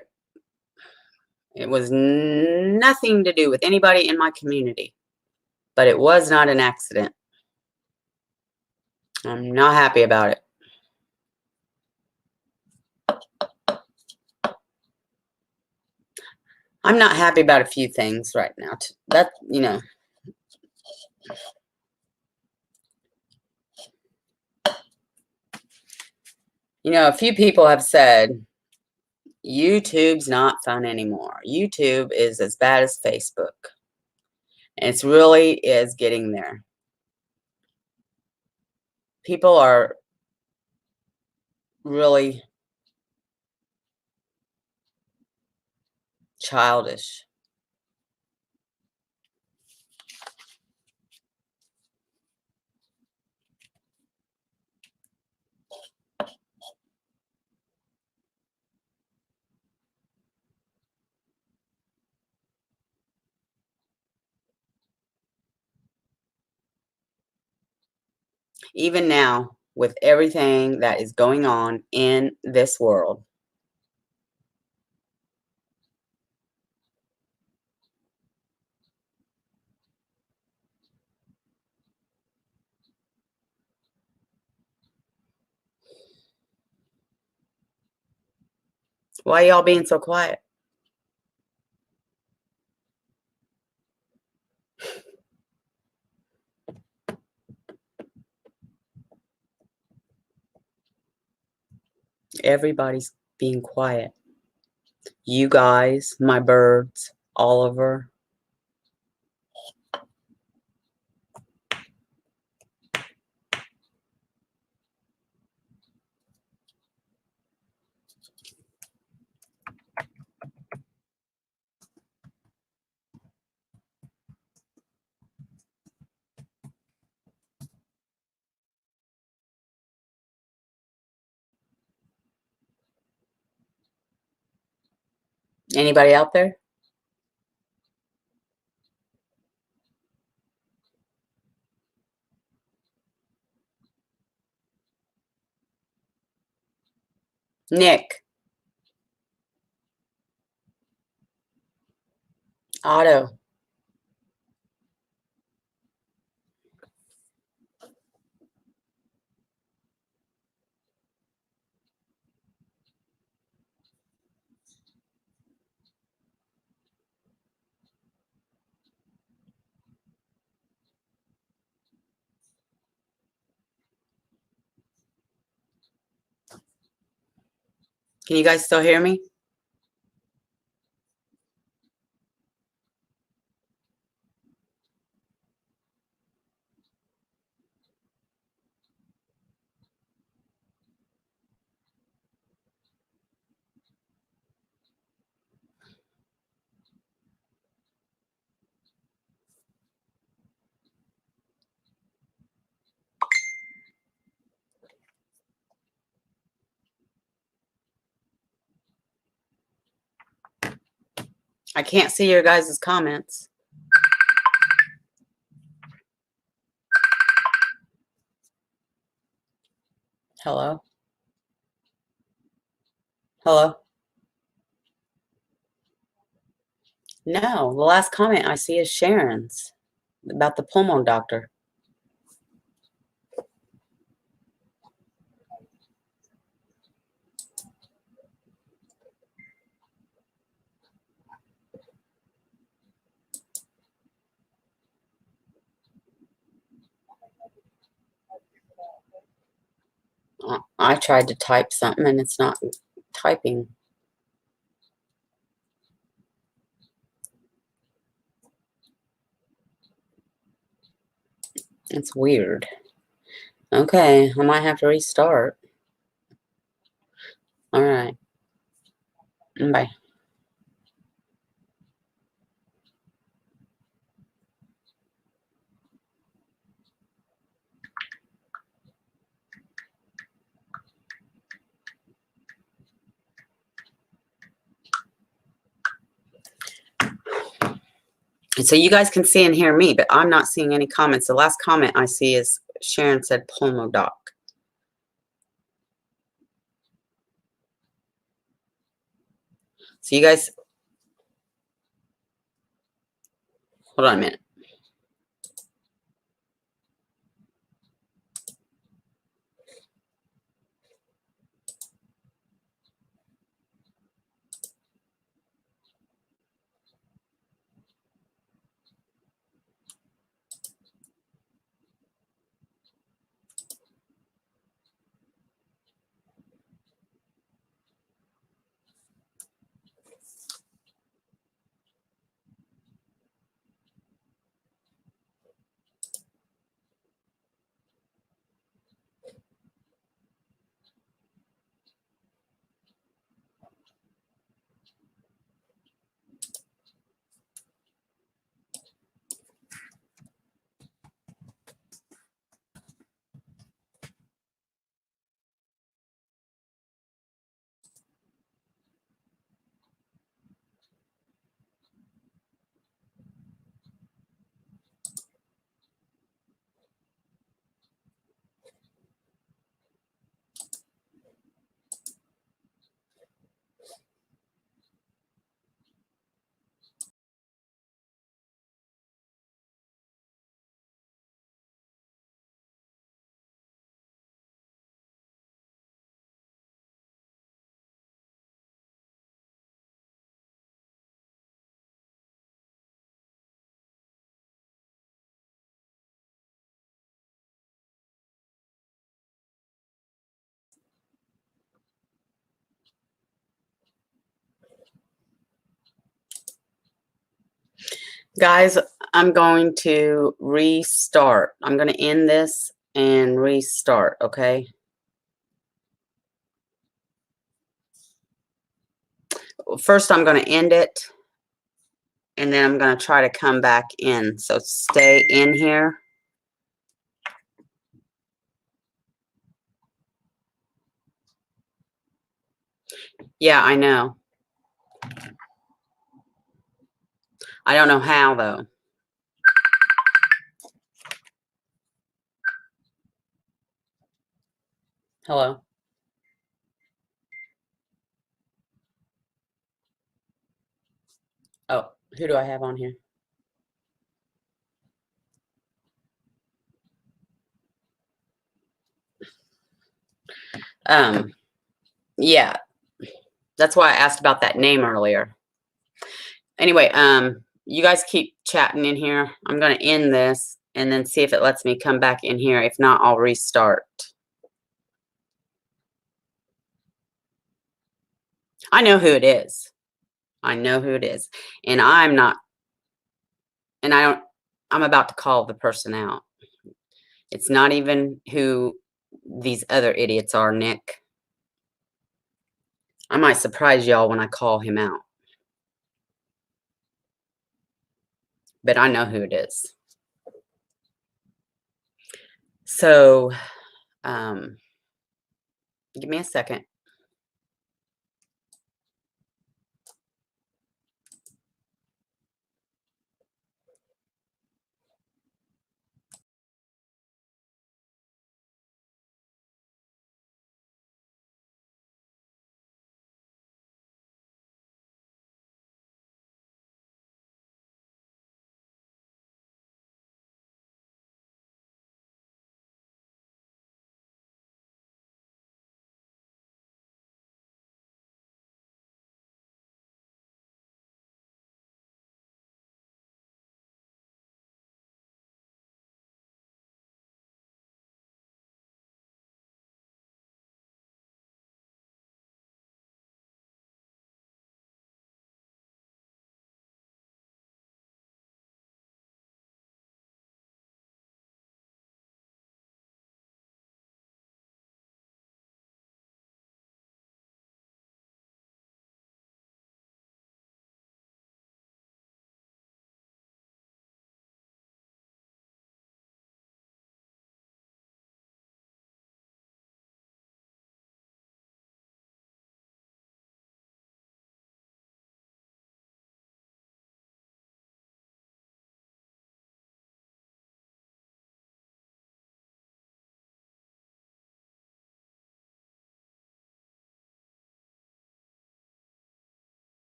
It was nothing to do with anybody in my community, but it was not an accident. I'm not happy about it. I'm not happy about a few things right now. That, you know. You know, a few people have said, YouTube's not fun anymore. YouTube is as bad as Facebook. And it really is getting there. People are really childish. Even now, with everything that is going on in this world. Why y'all being so quiet? Everybody's being quiet. You guys, my birds, Oliver. Anybody out there? Nick. Otto. Can you guys still hear me? I can't see your guys' comments. Hello? Hello? No, the last comment I see is Sharon's about the pulmon doctor. I tried to type something and it's not typing. It's weird. Okay, I might have to restart. All right. Bye. So you guys can see and hear me, but I'm not seeing any comments. The last comment I see is Sharon said pulmodoc. So you guys, hold on a minute. Guys, I'm going to restart. I'm going to end this and restart, okay? First, I'm going to end it, and then I'm going to try to come back in. So stay in here. Yeah, I know. I don't know how, though. Hello? Oh, who do I have on here? Yeah, that's why I asked about that name earlier. Anyway, you guys keep chatting in here. I'm going to end this and then see if it lets me come back in here. If not, I'll restart. I know who it is. I know who it is. And I'm not, and I don't, I'm about to call the person out. It's not even who these other idiots are, Nick. I might surprise y'all when I call him out. But I know who it is. So, give me a second.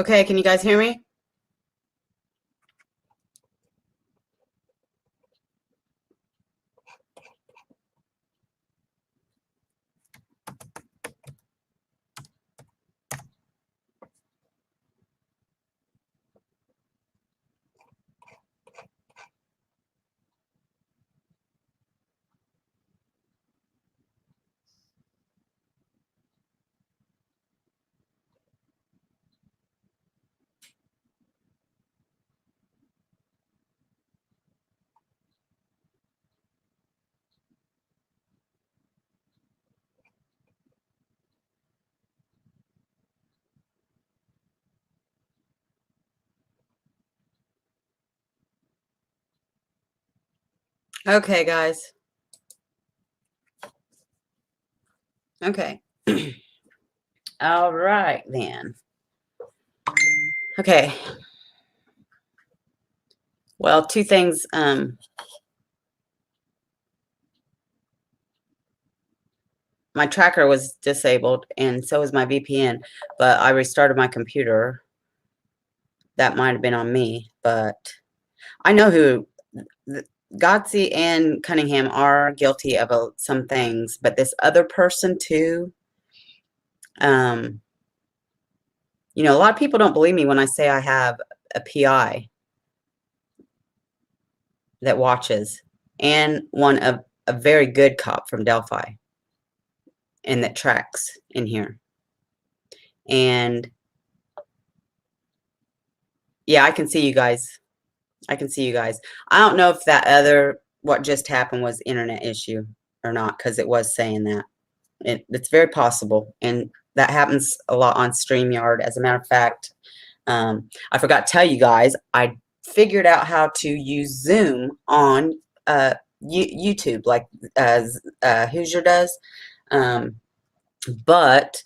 Okay, can you guys hear me? Okay, guys. Okay. All right, then. Okay. Well, two things. My tracker was disabled, and so was my VPN, but I restarted my computer. That might have been on me, but I know who Godsey and Cunningham are guilty of some things, but this other person too. You know, a lot of people don't believe me when I say I have a PI that watches and one of a very good cop from Delphi and that tracks in here. And yeah, I can see you guys. I can see you guys. I don't know if that other, what just happened was internet issue or not, because it was saying that. It's very possible. And that happens a lot on StreamYard. As a matter of fact, I forgot to tell you guys, I figured out how to use Zoom on YouTube, like Hoosier does. But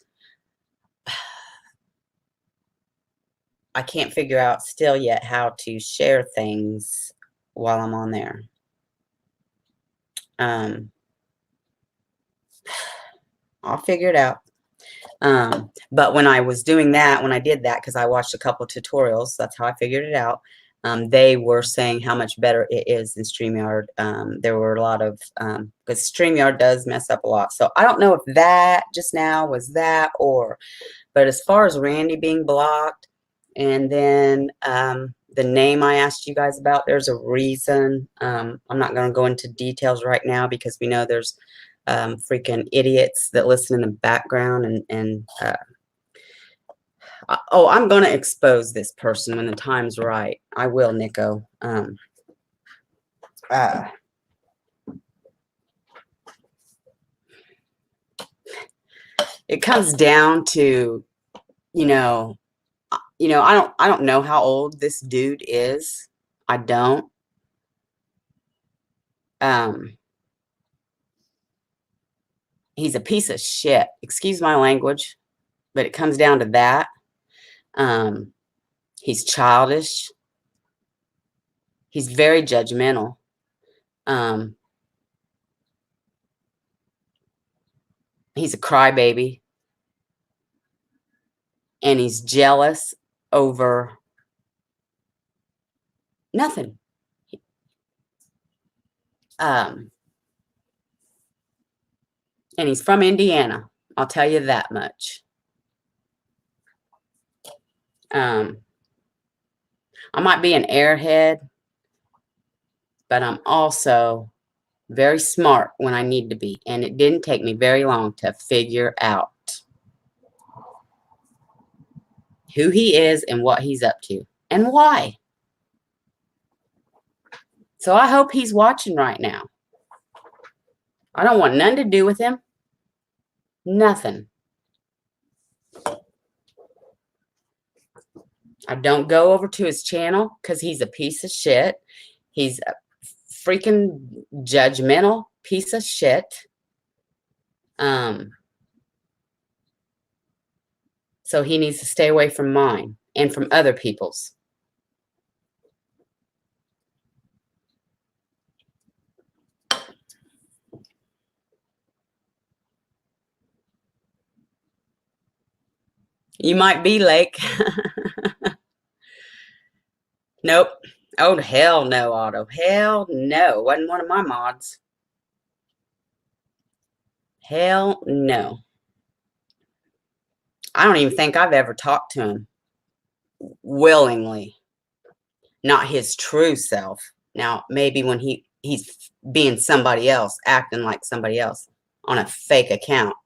I can't figure out still yet how to share things while I'm on there. I'll figure it out. But when I was doing that, when I did that, because I watched a couple of tutorials, that's how I figured it out. They were saying how much better it is in StreamYard. There were a lot of, because StreamYard does mess up a lot. So I don't know if that just now was that but as far as Randy being blocked, and then the name I asked you guys about, there's a reason. I'm not going to go into details right now because we know there's freaking idiots that listen in the background oh, I'm going to expose this person when the time's right. I will, Nico. It comes down to, you know, I don't know how old this dude is. I don't. He's a piece of shit. Excuse my language, but it comes down to that. He's childish. He's very judgmental. He's a crybaby. And he's jealous over nothing. And he's from Indiana. I'll tell you that much. I might be an airhead, but I'm also very smart when I need to be. And it didn't take me very long to figure out who he is and what he's up to and why. So I hope he's watching right now. I don't want nothing to do with him. Nothing. I don't go over to his channel because he's a piece of shit. He's a freaking judgmental piece of shit. So he needs to stay away from mine and from other people's. You might be, Lake. Nope. Oh, hell no, Otto. Hell no. Wasn't one of my mods. Hell no. I don't even think I've ever talked to him willingly. Not his true self. Now, maybe when he's being somebody else, acting like somebody else on a fake account.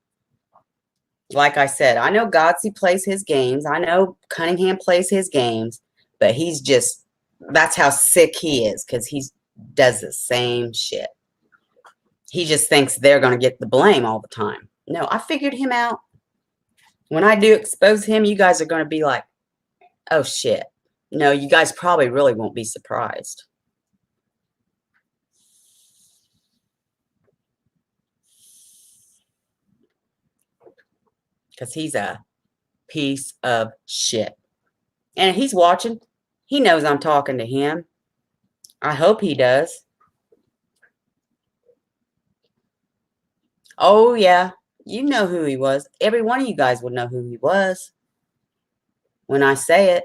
Like I said, I know Godsey plays his games. I know Cunningham plays his games, but that's how sick he is, because he does the same shit. He just thinks they're going to get the blame all the time. No, I figured him out. When I do expose him, you guys are going to be like, oh shit. No, you guys probably really won't be surprised. Because he's a piece of shit. And he's watching. He knows I'm talking to him. I hope he does. Oh, yeah. You know who he was. Every one of you guys would know who he was when I say it.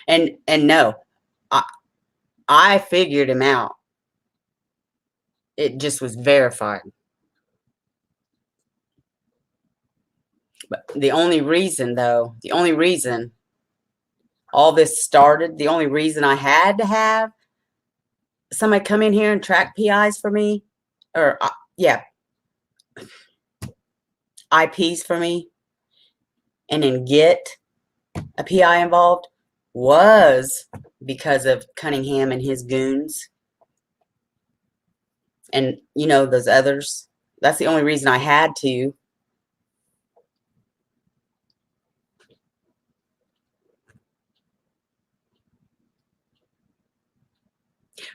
And no, I figured him out. It just was verified. But the only reason all this started, the only reason I had to have somebody come in here and track PIs for me, or IPs for me, and then get a PI involved, was because of Cunningham and his goons. And, those others. That's the only reason I had to.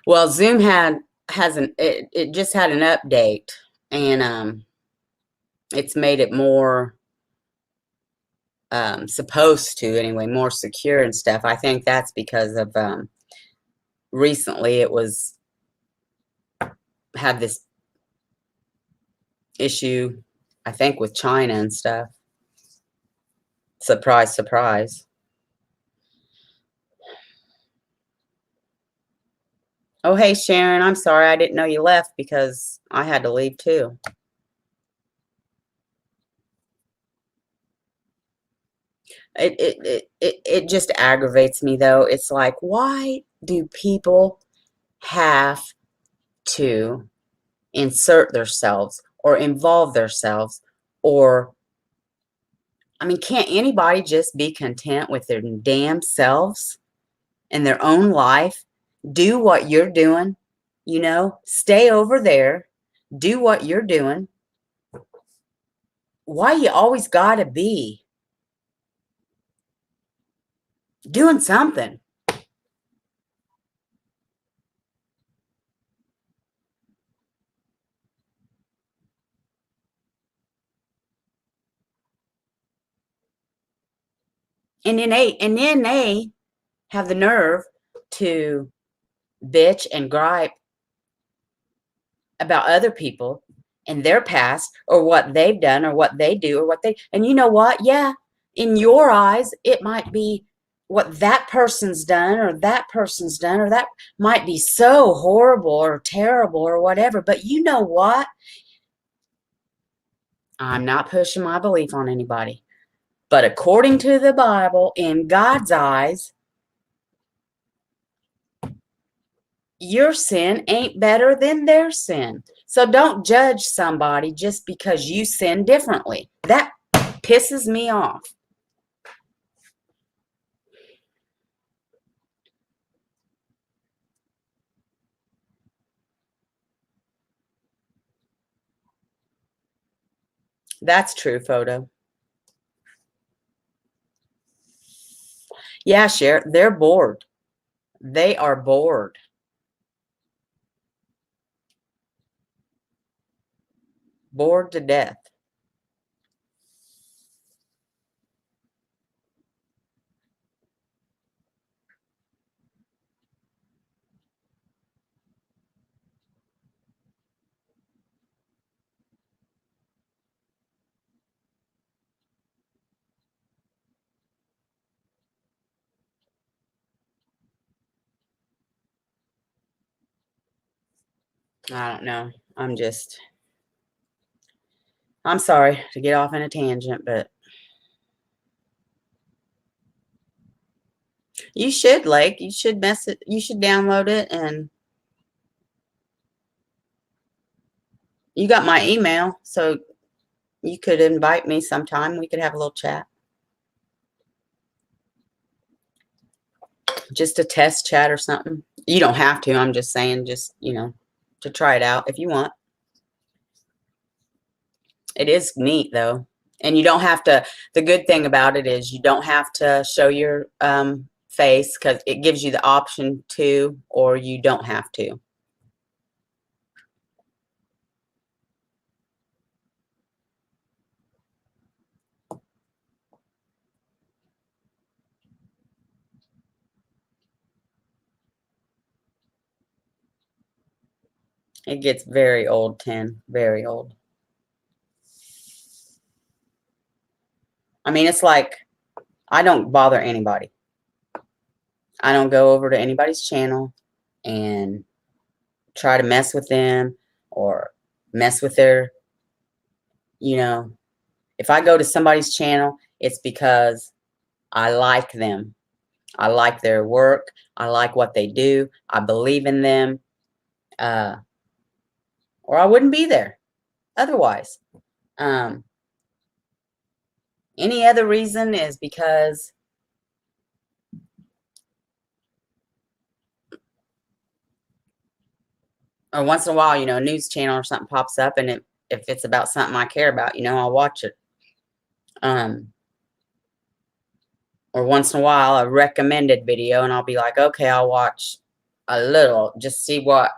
Well, Zoom it just had an update, and it's made it more supposed to anyway, more secure and stuff. I think that's because of recently it had this issue, I think, with China and stuff. Surprise, surprise. Oh, hey, Sharon, I'm sorry. I didn't know you left because I had to leave too. It just aggravates me, though. It's like, why do people have to insert themselves or involve themselves? Or, I mean, can't anybody just be content with their damn selves and their own life? Do what you're doing, stay over there, do what you're doing. Why you always gotta be doing something? And then they have the nerve to bitch and gripe about other people and their past, or what they've done, or what they do, or and you know what? Yeah, in your eyes, it might be what that person's done, or that person's done, or that might be so horrible or terrible or whatever. But you know what? I'm not pushing my belief on anybody. But according to the Bible, in God's eyes, your sin ain't better than their sin. So don't judge somebody just because you sin differently. That pisses me off. That's true, Photo. Yeah, Cher, they're bored. They are bored. Bored to death. I don't know. I'm sorry to get off in a tangent, but you should, Lake. You should you should download it, and you got my email, so you could invite me sometime. We could have a little chat. Just a test chat or something. You don't have to. I'm just saying, just, to try it out if you want. It is neat, though. And you don't have to, the good thing about it is you don't have to show your face, because it gives you the option to, or you don't have to. It gets very old, 10. Very old. I mean, it's like, I don't bother anybody. I don't go over to anybody's channel and try to mess with them or mess with their, if I go to somebody's channel, it's because I like them. I like their work. I like what they do. I believe in them. Or I wouldn't be there otherwise. Any other reason is because or once in a while, a news channel or something pops up, and if it's about something I care about, I'll watch it. Or once in a while, a recommended video, and I'll be like, okay, I'll watch a little, just see what,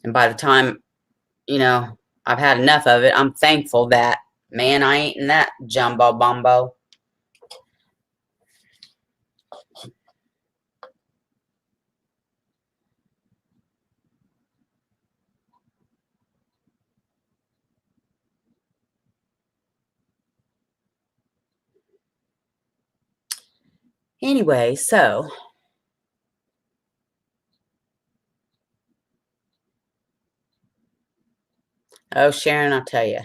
And by the time, I've had enough of it, I'm thankful that, man, I ain't in that jumbo bumbo. Anyway, so oh, Sharon, I'll tell you,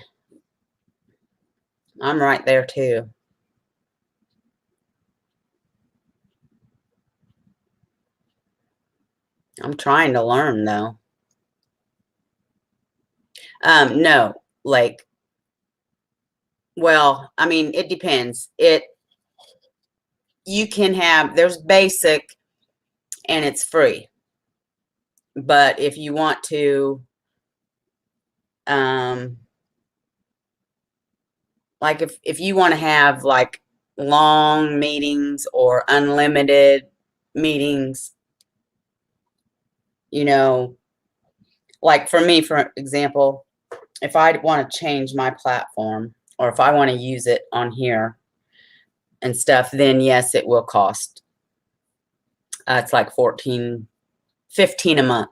I'm right there too. I'm trying to learn, though. No, like, well, I mean, it depends. You can have, there's basic and it's free. But if you want to, like if you want to have like long meetings or unlimited meetings, like for me, for example, if I want to change my platform or if I want to use it on here and stuff, then yes, it will cost. It's like $15 a month.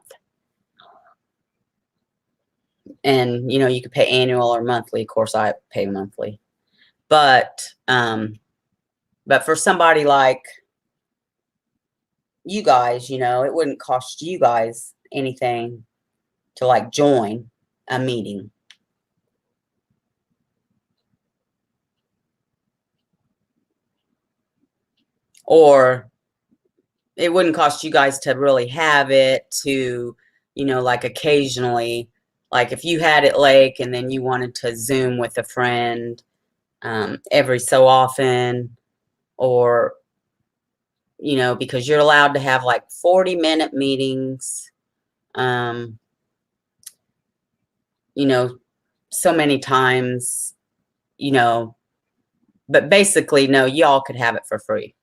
And, you could pay annual or monthly. Of course, I pay monthly. But for somebody like you guys, it wouldn't cost you guys anything to like join a meeting. Or it wouldn't cost you guys to really have it to, like occasionally, like if you had it, Lake, and then you wanted to Zoom with a friend every so often, or, because you're allowed to have like 40-minute meetings, so many times, but basically, no, y'all could have it for free.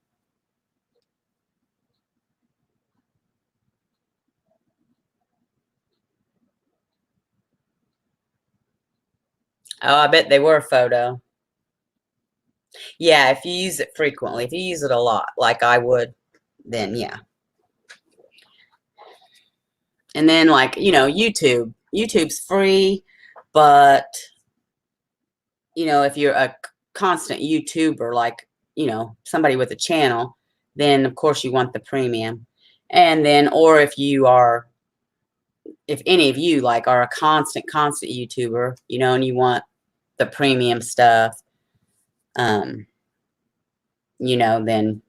Oh, I bet they were photo. Yeah, if you use it frequently, if you use it a lot, like I would, then yeah. And then like, YouTube's free, but if you're a constant YouTuber, like, somebody with a channel, then of course you want the premium. And then, or if you are if any of you like are a constant YouTuber, you know, and you want the premium stuff, you know, then,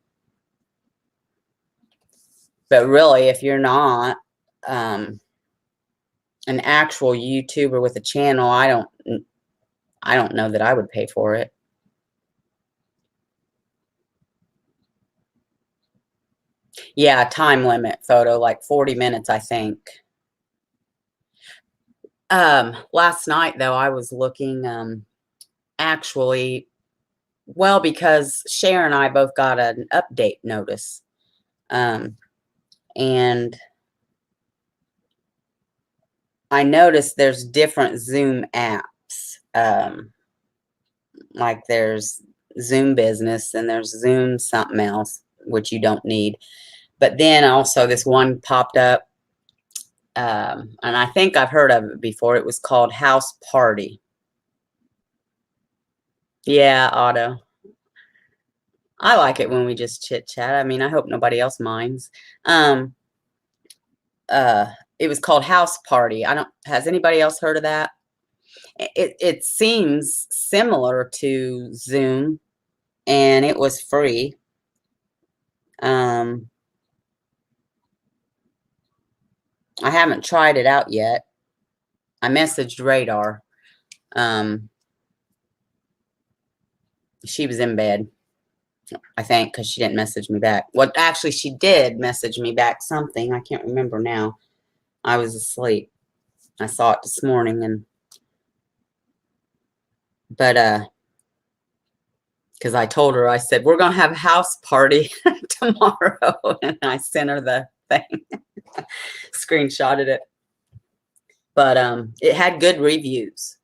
but really, if you're not, an actual YouTuber with a channel, I don't know that I would pay for it. Yeah, time limit photo, like 40 minutes, I think. Last night though, I was looking, actually, well, because Cher and I both got an update notice. And I noticed there's different Zoom apps. Like there's Zoom Business and there's Zoom something else, which you don't need. But then also this one popped up, and I think I've heard of it before. It was called House Party. Yeah, Otto. I like it when we just chit chat. I mean, I hope nobody else minds. Um, it was called House Party. Has anybody else heard of that? It seems similar to Zoom, and it was free. I haven't tried it out yet. I messaged Radar. She was in bed, I think, because she didn't message me back. Well, actually, she did message me back something. I can't remember now. I was asleep. I saw it this morning, but because I told her, I said, we're going to have a house party tomorrow. And I sent her the thing, screenshotted it. But it had good reviews.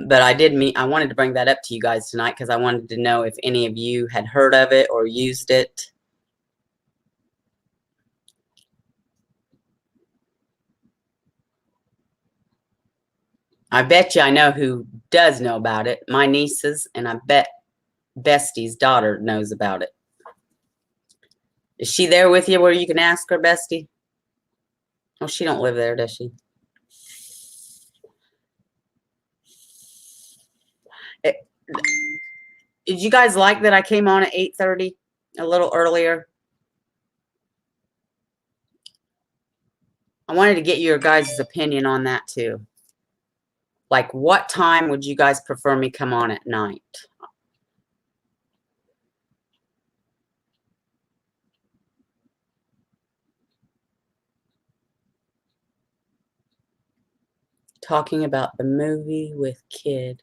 But I wanted to bring that up to you guys tonight because I wanted to know if any of you had heard of it or used it. I bet you I know who does know about it. My nieces, and I bet Bestie's daughter knows about it. Is she there with you where you can ask her, Bestie? Oh, she don't live there, does she? Did you guys like that I came on at 8:30, a little earlier? I wanted to get your guys' opinion on that too. Like, what time would you guys prefer me come on at night? Talking about the movie with kid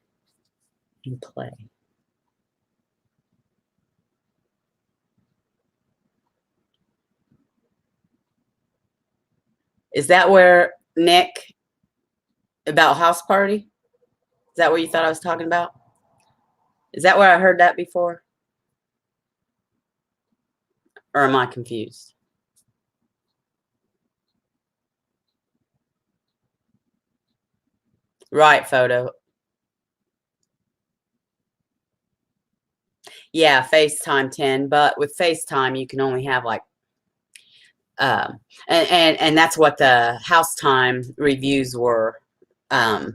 and play. Is that where, Nick, about house party? Is that what you thought I was talking about? Is that where I heard that before? Or am I confused? Right, photo. Yeah, FaceTime 10, but with FaceTime you can only have like and that's what the house time reviews were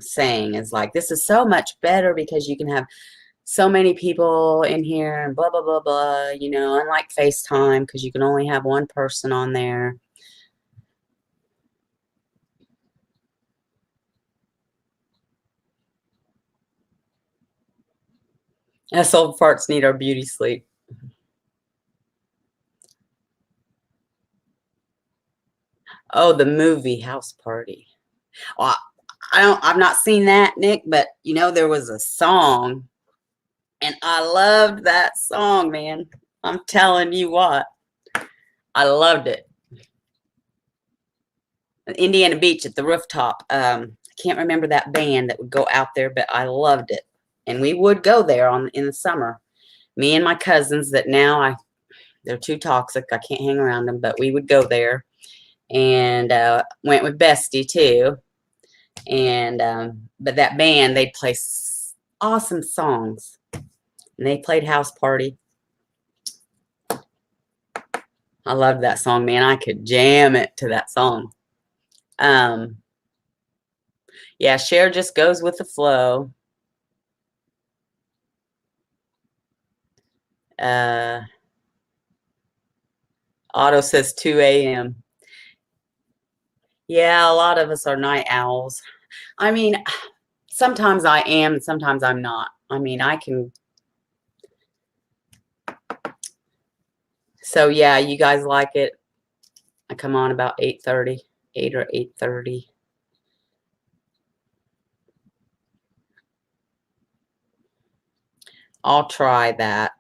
saying, is like, this is so much better because you can have so many people in here and blah blah blah blah, you know, unlike FaceTime because you can only have one person on there. Us old farts need our beauty sleep. Oh, the movie House Party. Well, I've not seen that, Nick, but you know, there was a song and I loved that song, man. I'm telling you what, I loved it. Indiana Beach at the rooftop. I can't remember that band that would go out there, but I loved it. And we would go there in the summer. Me and my cousins that now they're too toxic. I can't hang around them, but we would go there. And went with Bestie too. And but that band, they'd play awesome songs. And they played House Party. I loved that song, man. I could jam it to that song. Yeah, Cher just goes with the flow. Otto says 2 a.m. Yeah, a lot of us are night owls. I mean, sometimes I am, sometimes I'm not. I mean, I can. So yeah, you guys like it. I come on about 8:30, 8 or 8:30. I'll try that.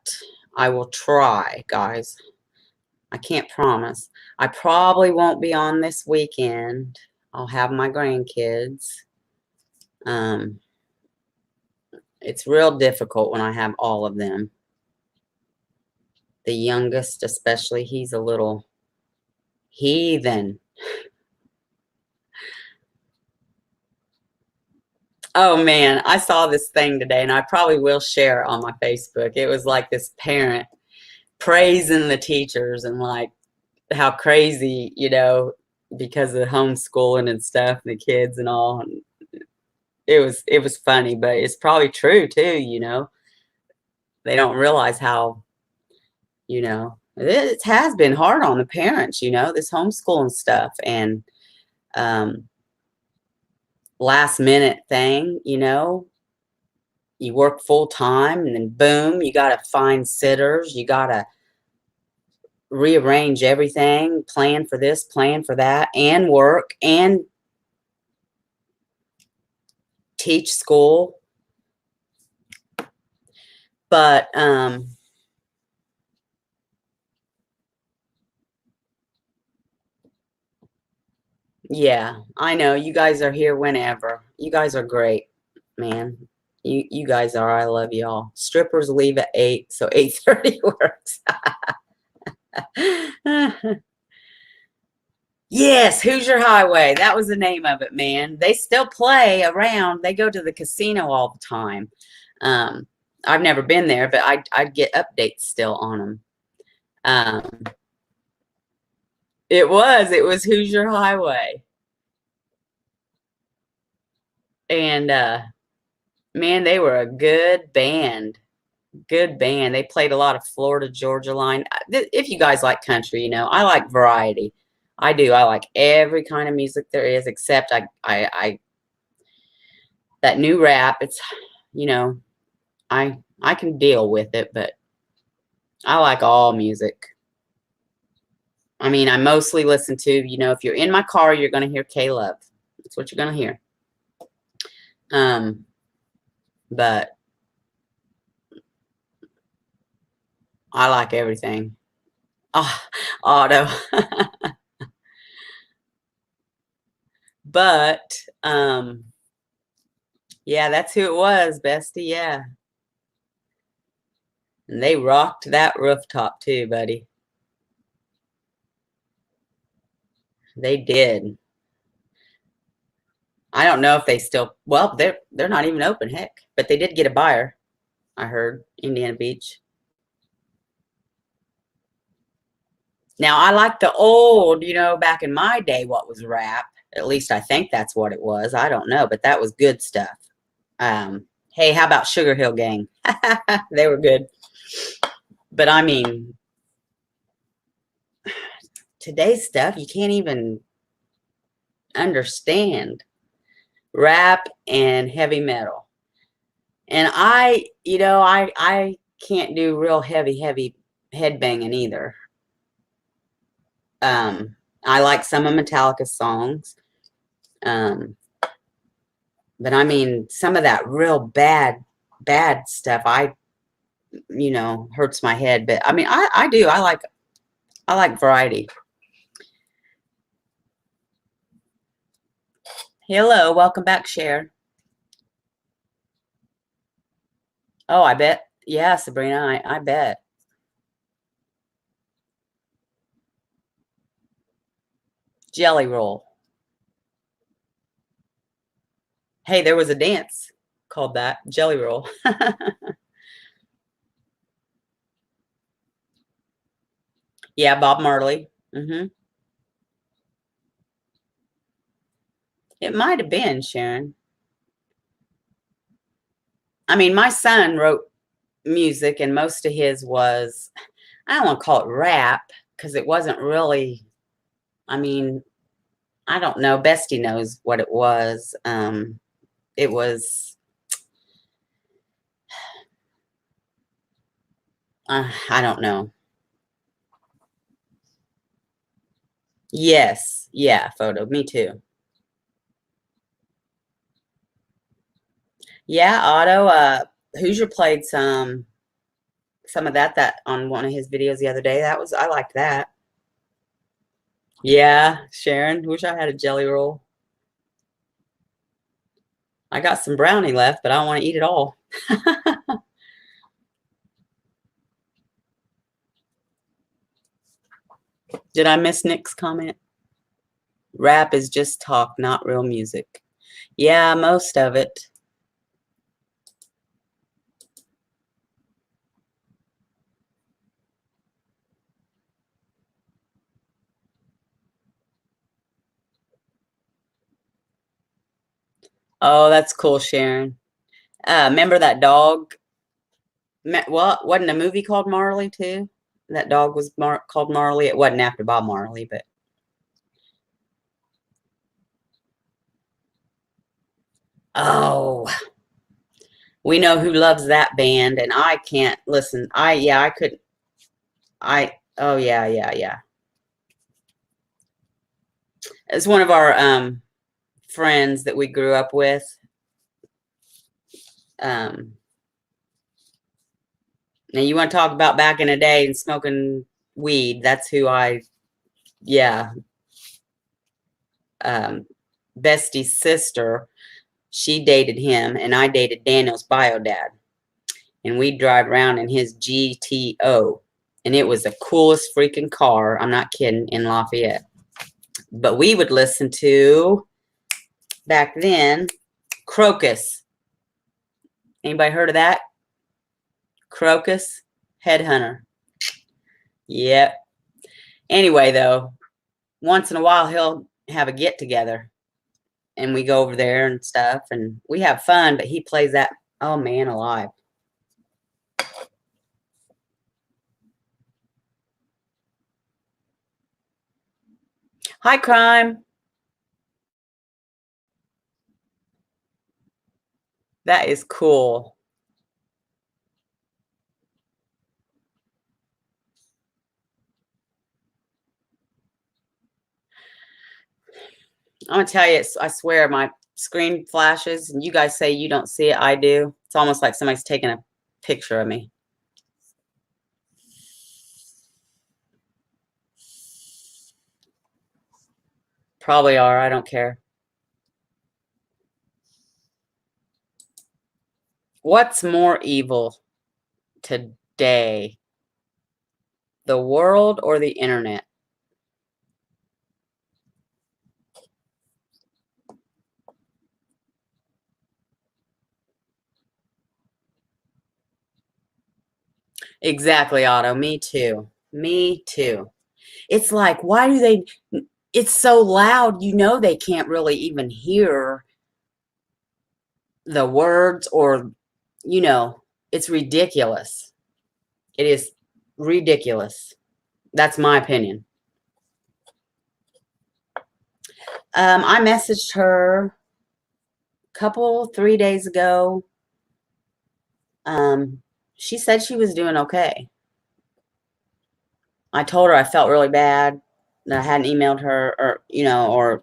I will try, guys. I can't promise. I probably won't be on this weekend. I'll have my grandkids. It's real difficult when I have all of them. The youngest, especially, he's a little heathen. Oh man, I saw this thing today and I probably will share it on my Facebook. It was like this parent praising the teachers and like how crazy, because of homeschooling and stuff, and the kids and all. And it was funny, but it's probably true too. They don't realize how, it has been hard on the parents, this homeschooling stuff and last minute thing, you work full time and then boom, you got to find sitters, you got to rearrange everything, plan for this, plan for that, and work and teach school. But yeah, I know you guys are here whenever. You guys are great, man. You guys are. I love y'all. Strippers leave at 8, so 8:30 works. Yes, Hoosier Highway. That was the name of it, man. They still play around. They go to the casino all the time. I've never been there, but I'd get updates still on them. It was Hoosier Highway. And man, they were a good band. Good band. They played a lot of Florida Georgia line. If you guys like country, I like variety. I do. I like every kind of music there is, except I that new rap. It's I can deal with it, but I like all music. I mean, I mostly listen to, if you're in my car, you're gonna hear K-Love. That's what you're gonna hear. But I like everything. Oh, Otto. But yeah, that's who it was, Bestie. Yeah. And they rocked that rooftop too, buddy. They did. I don't know if they still, well, they're not even open, heck. But they did get a buyer, I heard, Indiana Beach. Now I like the old, back in my day, what was rap. At least I think that's what it was. I don't know, but that was good stuff. Hey, how about Sugar Hill Gang? They were good. But I mean, today's stuff, you can't even understand rap and heavy metal. And I can't do real heavy headbanging either. I like some of Metallica's songs. But I mean, some of that real bad stuff, hurts my head. But I mean, I do. I like variety. Hello, welcome back, Cher. Oh, I bet. Yeah, Sabrina, I bet. Jelly roll. Hey, there was a dance called that, Jelly Roll. Yeah, Bob Marley. It might have been, Sharon. I mean, my son wrote music, and most of his was, I don't want to call it rap, because it wasn't really, I mean, I don't know. Bestie knows what it was. It was, I don't know. Yes. Yeah, photo. Me too. Yeah, Otto, Hoosier played some of that on one of his videos the other day. I liked that. Yeah, Sharon, wish I had a jelly roll. I got some brownie left, but I don't want to eat it all. Did I miss Nick's comment? Rap is just talk, not real music. Yeah, most of it. Oh, that's cool, Sharon. Remember that dog? Well, wasn't a movie called Marley too? That dog was called Marley. It wasn't after Bob Marley, but oh, we know who loves that band, and I can't listen. I couldn't. Oh yeah. It's one of our friends that we grew up with. Now you want to talk about back in the day and smoking weed? That's who yeah. Bestie's sister, she dated him, and I dated Daniel's bio dad. And we'd drive around in his GTO. And it was the coolest freaking car, I'm not kidding, in Lafayette. But we would listen to, back then, Crocus. Anybody heard of that? Crocus? Headhunter. Yep. Anyway, though, once in a while he'll have a get together. And we go over there and stuff. And we have fun, but he plays that, oh man, alive. Hi, crime. That is cool. I'm gonna tell you, I swear my screen flashes and you guys say you don't see it. I do. It's almost like somebody's taking a picture of me. Probably are. I don't care. What's more evil today? The world or the internet? Exactly, Otto. Me too. Me too. It's like, why do they? It's so loud, you know, they can't really even hear the words, or, you know, it's ridiculous. It is ridiculous. That's my opinion. I messaged her a 3 days ago. She said she was doing okay. I told her I felt really bad that I hadn't emailed her, or, you know, or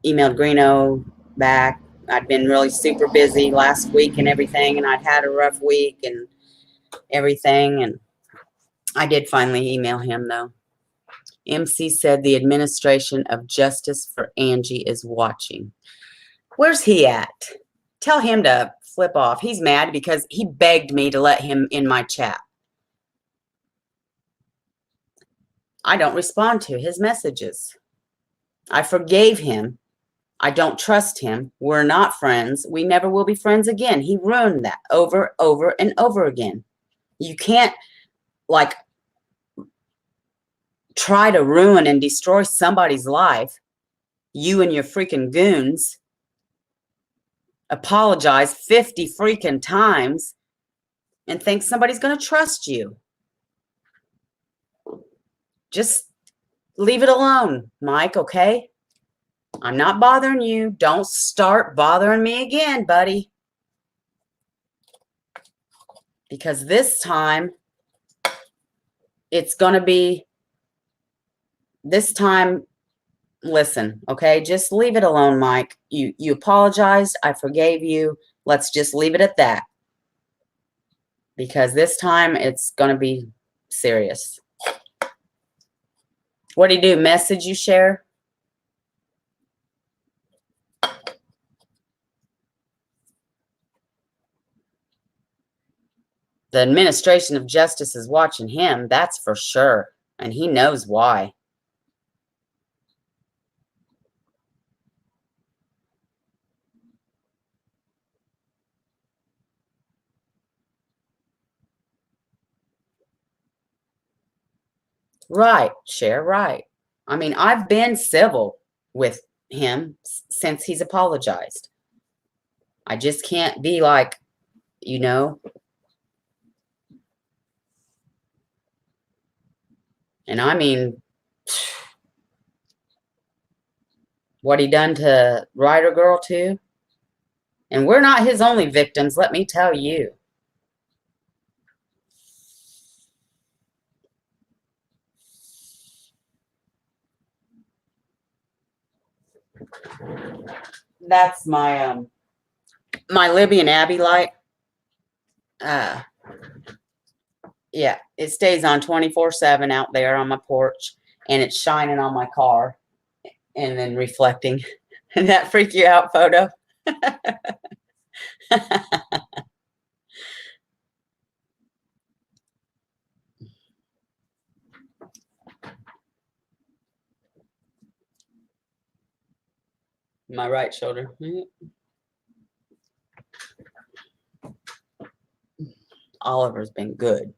emailed Greeno back. I'd been really super busy last week and everything, and I'd had a rough week and everything. And I did finally email him, though. MC said the administration of justice for Angie is watching. Where's he at? Tell him to flip off. He's mad because he begged me to let him in my chat. I don't respond to his messages. I forgave him. I don't trust him. We're not friends. We never will be friends again. He ruined that over and over again. You can't, like, try to ruin and destroy somebody's life You and your freaking goons apologize 50 freaking times and think somebody's going to trust you. Just leave it alone, Mike, okay? I'm not bothering you. Don't start bothering me again, buddy. Because this time, it's going to be, this time, listen, okay? Just leave it alone, Mike. You apologized. I forgave you. Let's just leave it at that. Because this time, it's going to be serious. What do you do? Message you share? The administration of justice is watching him, that's for sure. And he knows why. Right, Cher, right. I mean, I've been civil with him since he's apologized. I just can't be like, you know. And I mean, what he done to Ryder Girl too. And we're not his only victims, let me tell you. That's my my Libby and Abby light. Yeah, it stays on 24/7 out there on my porch, and it's shining on my car and then reflecting. Did that freak you out, photo? My right shoulder. Oliver's been good.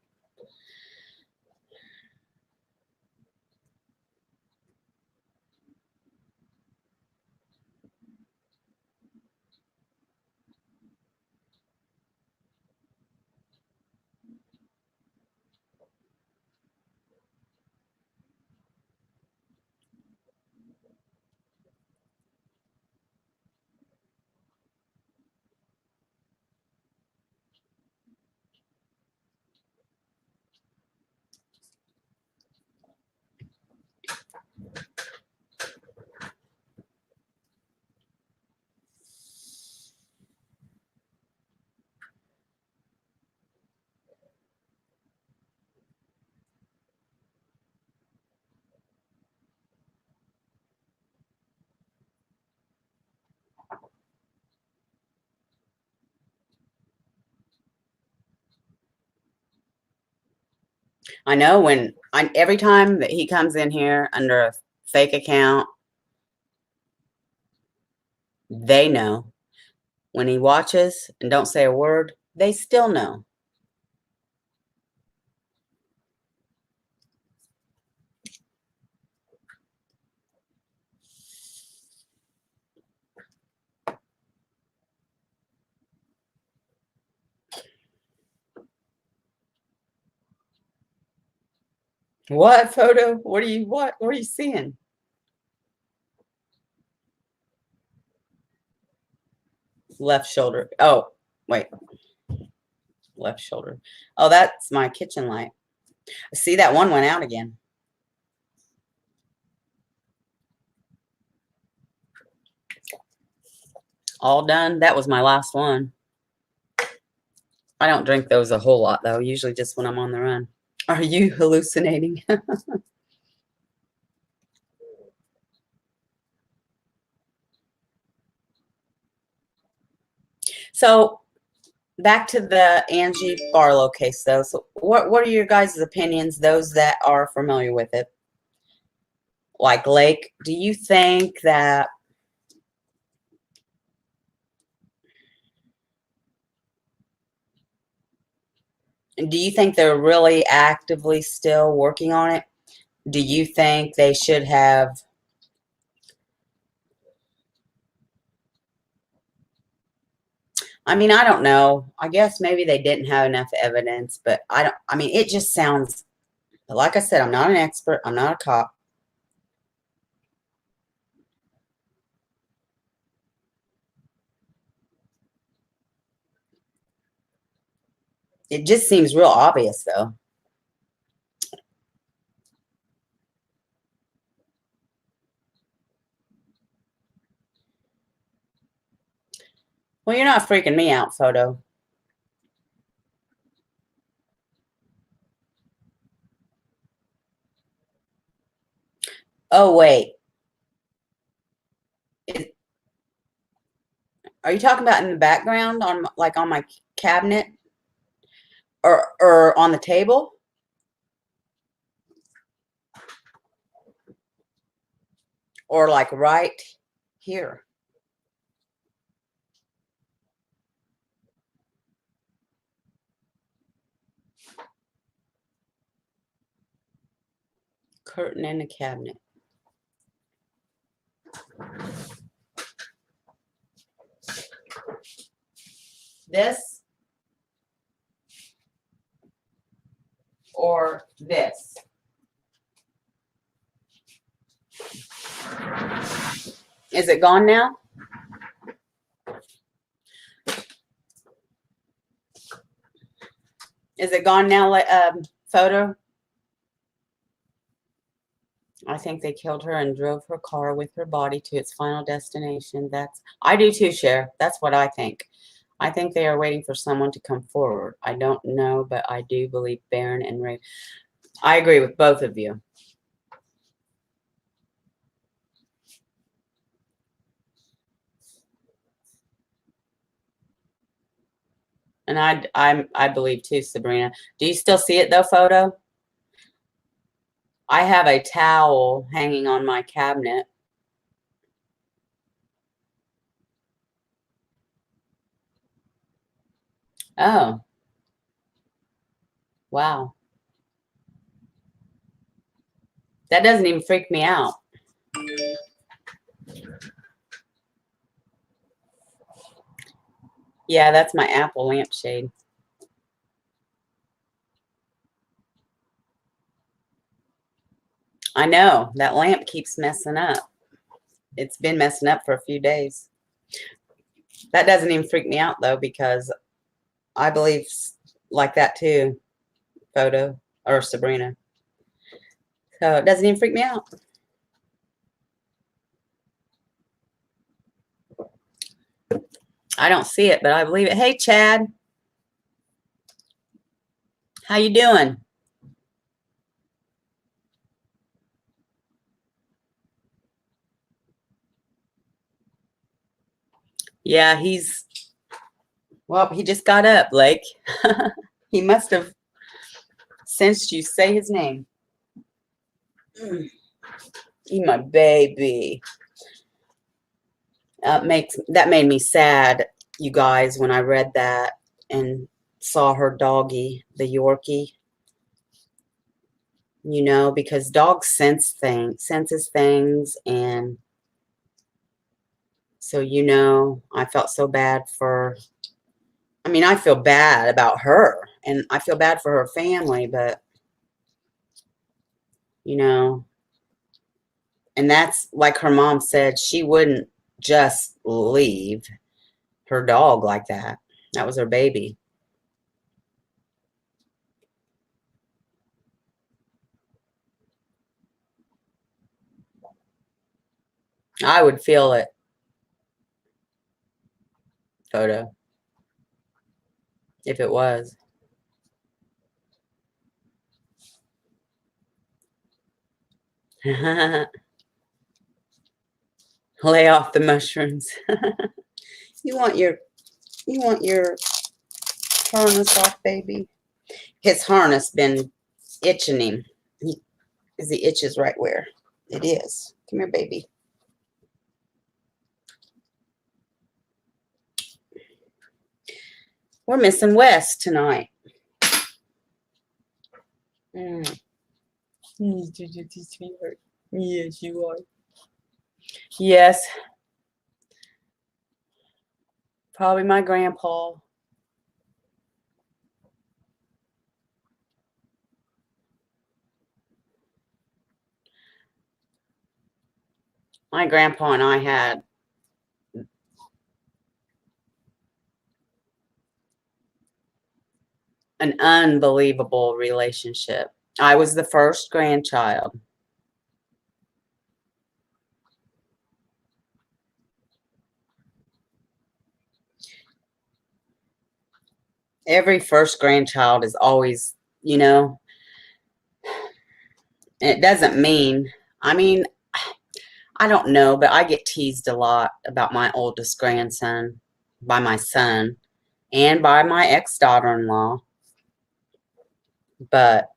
I know when every time that he comes in here under a fake account, they know. When he watches and don't say a word, they still know. What photo? What are you seeing? Left shoulder. Oh, wait. Left shoulder. Oh, that's my kitchen light. See, that one went out again. All done. That was my last one. I don't drink those a whole lot, though. Usually just when I'm on the run. Are you hallucinating? So back to the Angie Barlow case, though. So what are your guys' opinions, those that are familiar with it? Like Lake, do you think that they're really actively still working on it? Do you think they should have I mean, I don't know. I guess maybe they didn't have enough evidence, but I mean, it just sounds, like I said, I'm not an expert. I'm not a cop. It just seems real obvious, though. Well, you're not freaking me out, photo. Oh, wait. Is, are you talking about in the background on like on my cabinet or on the table? Or like right here? Curtain in the cabinet. This or this? Is it gone now? Is it gone now, photo? I think they killed her and drove her car with her body to its final destination. I do too, Cher. That's what I think. I think they are waiting for someone to come forward. I don't know, but I do believe Barron and Ray. I agree with both of you. And I believe too, Sabrina. Do you still see it though, photo? I have a towel hanging on my cabinet. Oh. Wow. That doesn't even freak me out. Yeah, that's my Apple lampshade. I know. That lamp keeps messing up. It's been messing up for a few days. That doesn't even freak me out, though, because I believe like that, too, photo or Sabrina. So it doesn't even freak me out. I don't see it, but I believe it. Hey, Chad. How you doing? Yeah, well, he just got up, Blake. He must have sensed you say his name. You my baby. That made me sad, you guys, when I read that and saw her doggy, the Yorkie. You know, because dogs senses things, and so I felt so bad for. I mean, I feel bad about her, and I feel bad for her family, but you know, and that's like her mom said, she wouldn't just leave her dog like that. That was her baby. I would feel it. Photo. If it was. Lay off the mushrooms. You want your harness off, baby. His harness been itching him. He itches right where it is. Come here, baby. We're missing Wes tonight. Yes, you are. Yes. Probably my grandpa. My grandpa and I had an unbelievable relationship. I was the first grandchild. Every first grandchild is always, it doesn't mean, I mean, I don't know, but I get teased a lot about my oldest grandson by my son and by my ex-daughter-in-law. But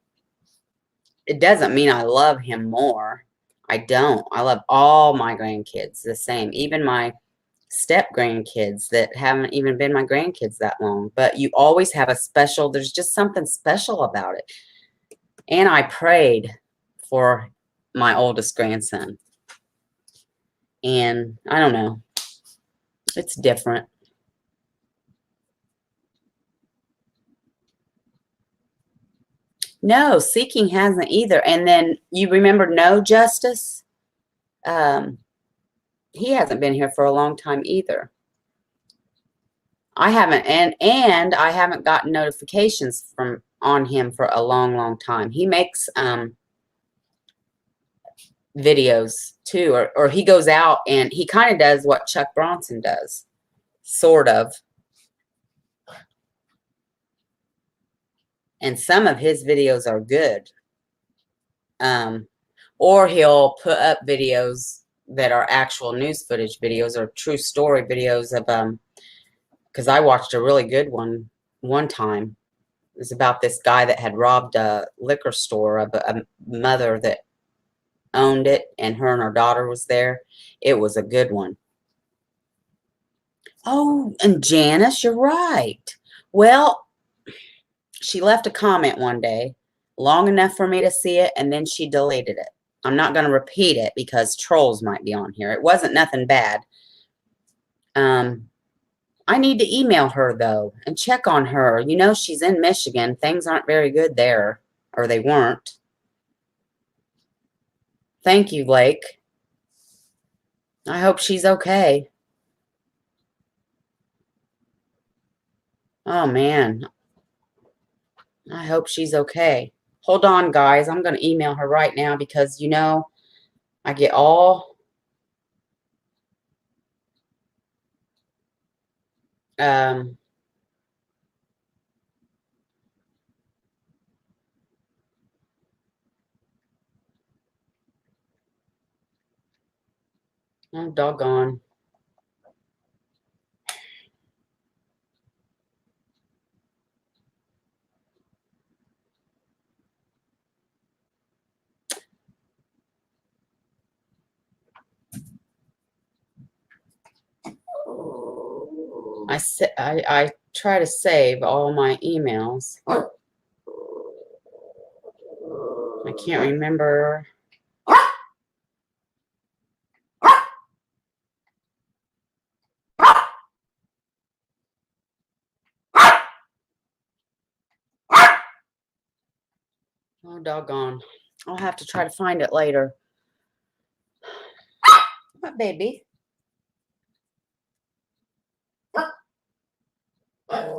it doesn't mean I love him more. I don't. I love all my grandkids the same, even my step grandkids that haven't even been my grandkids that long. But you always have a special, there's just something special about it. And I prayed for my oldest grandson. And I don't know. It's different. No, Seeking hasn't either. And then you remember No Justice? He hasn't been here for a long time either. I haven't, and I haven't gotten notifications from on him for a long, long time. He makes videos too, or he goes out and he kind of does what Chuck Bronson does, sort of. And some of his videos are good. Or he'll put up videos that are actual news footage videos or true story videos of because I watched a really good one time. It was about this guy that had robbed a liquor store of a mother that owned it, and her and her daughter was there. It was a good one. Oh, and Janice, you're right. Well, she left a comment one day, long enough for me to see it, and then she deleted it. I'm not going to repeat it because trolls might be on here. It wasn't nothing bad. I need to email her, though, and check on her. You know, she's in Michigan. Things aren't very good there, or they weren't. Thank you, Lake. I hope she's okay. Oh, man. I hope she's okay. Hold on, guys. I'm going to email her right now because, I get all... oh, doggone. I try to save all my emails. I can't remember. Oh, doggone. I'll have to try to find it later. What, baby?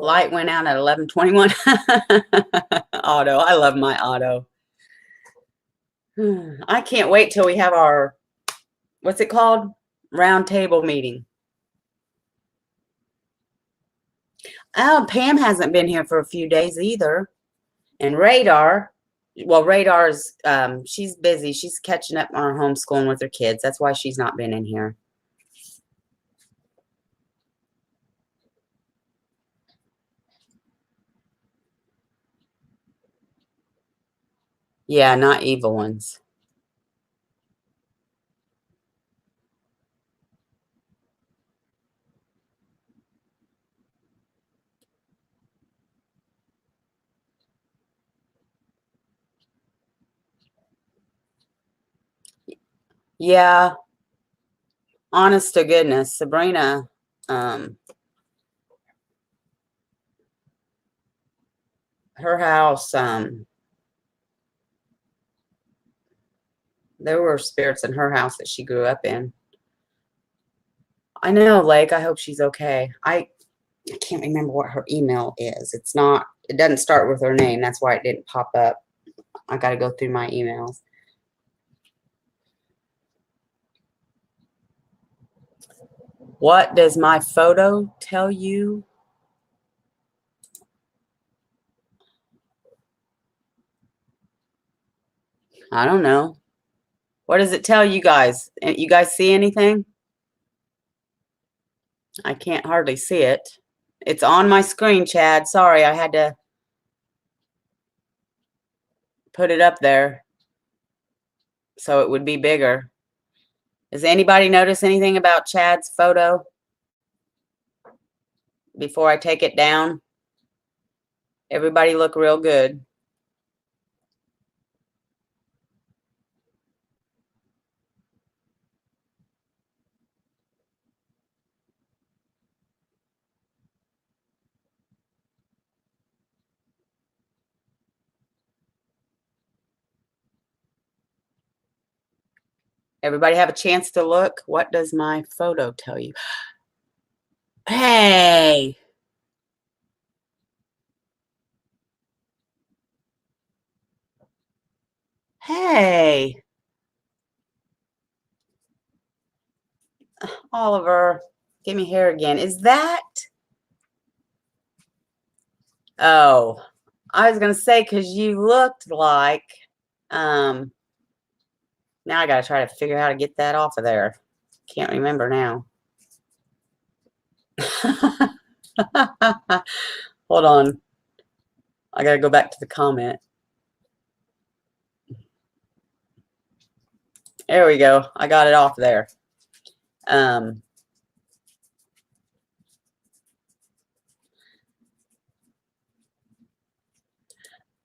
Light went out at 11:21. Auto. I love my auto. I can't wait till we have our, what's it called? Round table meeting. Oh, Pam hasn't been here for a few days either. And Radar, well, Radar's, she's busy. She's catching up on her homeschooling with her kids. That's why she's not been in here. Yeah, not evil ones. Yeah, honest to goodness, Sabrina, her house, there were spirits in her house that she grew up in. I know, Lake. I hope she's okay. I can't remember what her email is. It doesn't start with her name. That's why it didn't pop up. I got to go through my emails. What does my photo tell you? I don't know. What does it tell you guys? You guys see anything? I can't hardly see it. It's on my screen, Chad. Sorry, I had to put it up there so it would be bigger. Does anybody notice anything about Chad's photo before I take it down? Everybody look real good. Everybody have a chance to look. What does my photo tell you? Hey! Hey! Oliver, give me hair again. Is that? Oh, I was going to say, because you looked like, now I got to try to figure out how to get that off of there. Can't remember now. Hold on. I got to go back to the comment. There we go. I got it off there.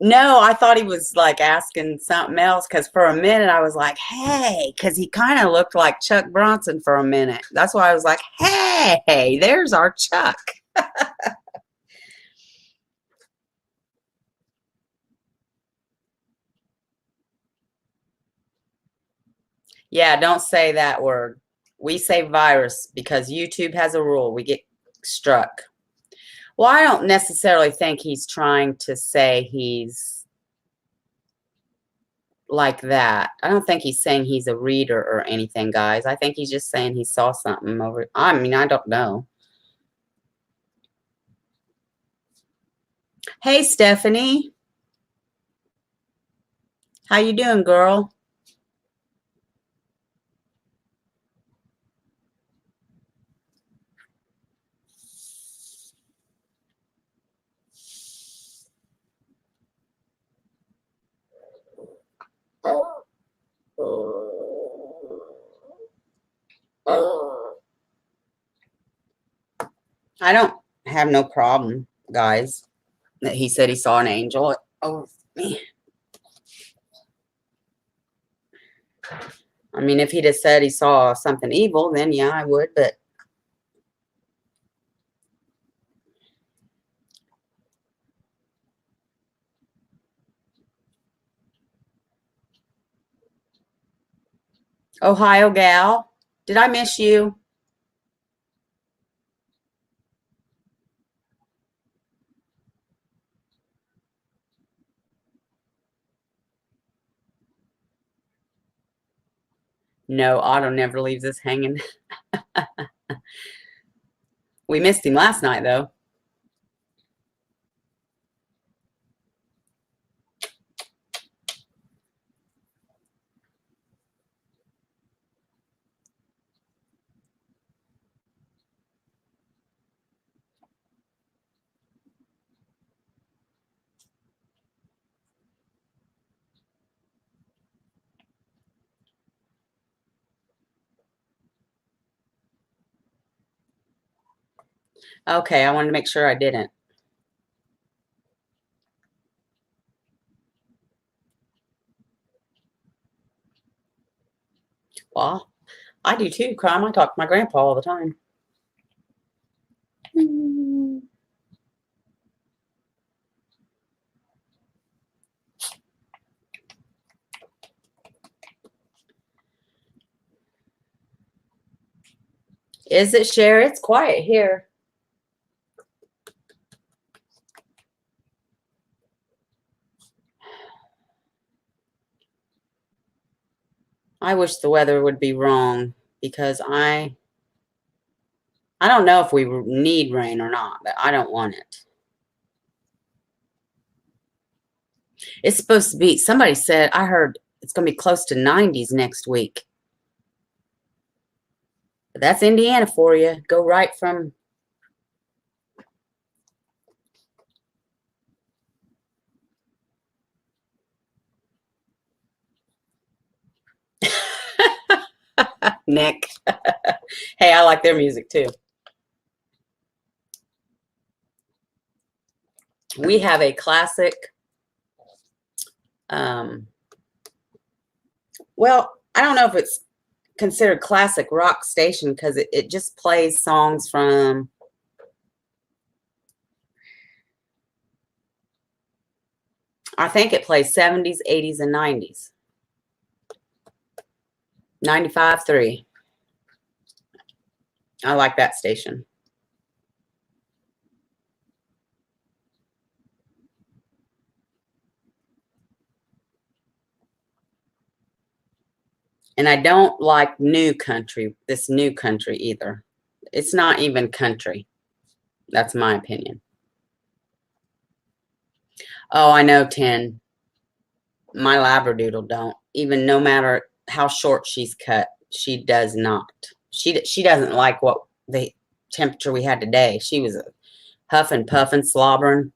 No, I thought he was like asking something else because for a minute I was like, hey, because he kind of looked like Chuck Bronson for a minute. That's why I was like, hey, there's our Chuck. Yeah, don't say that word. We say virus because YouTube has a rule. We get struck. Well, I don't necessarily think he's trying to say he's like that. I don't think he's saying he's a reader or anything, guys. I think he's just saying he saw something over. I mean, I don't know. Hey, Stephanie. How you doing, girl? I don't have no problem, guys, that he said he saw an angel over me. I mean, if he just said he saw something evil, then yeah, I would, but Ohio gal, did I miss you? No, Otto never leaves us hanging. We missed him last night, though. Okay, I wanted to make sure I didn't. Well, I do too, Crime. I talk to my grandpa all the time. Is it, Cher? It's quiet here. I wish the weather would be wrong because I don't know if we need rain or not, but I don't want it. It's supposed to be, somebody said, I heard it's going to be close to 90s next week. But that's Indiana for you. Go right from Nick. Hey, I like their music too. We have a classic, well, I don't know if it's considered classic rock station because it just plays songs from, I think it plays 70s, 80s, and 90s. 95.3. I like that station. And I don't like new country, this new country either. It's not even country. That's my opinion. Oh, I know, 10. My Labradoodle don't. Even no matter how short she's cut, she does not. She doesn't like what the temperature we had today. She was huffing, puffing, slobbering.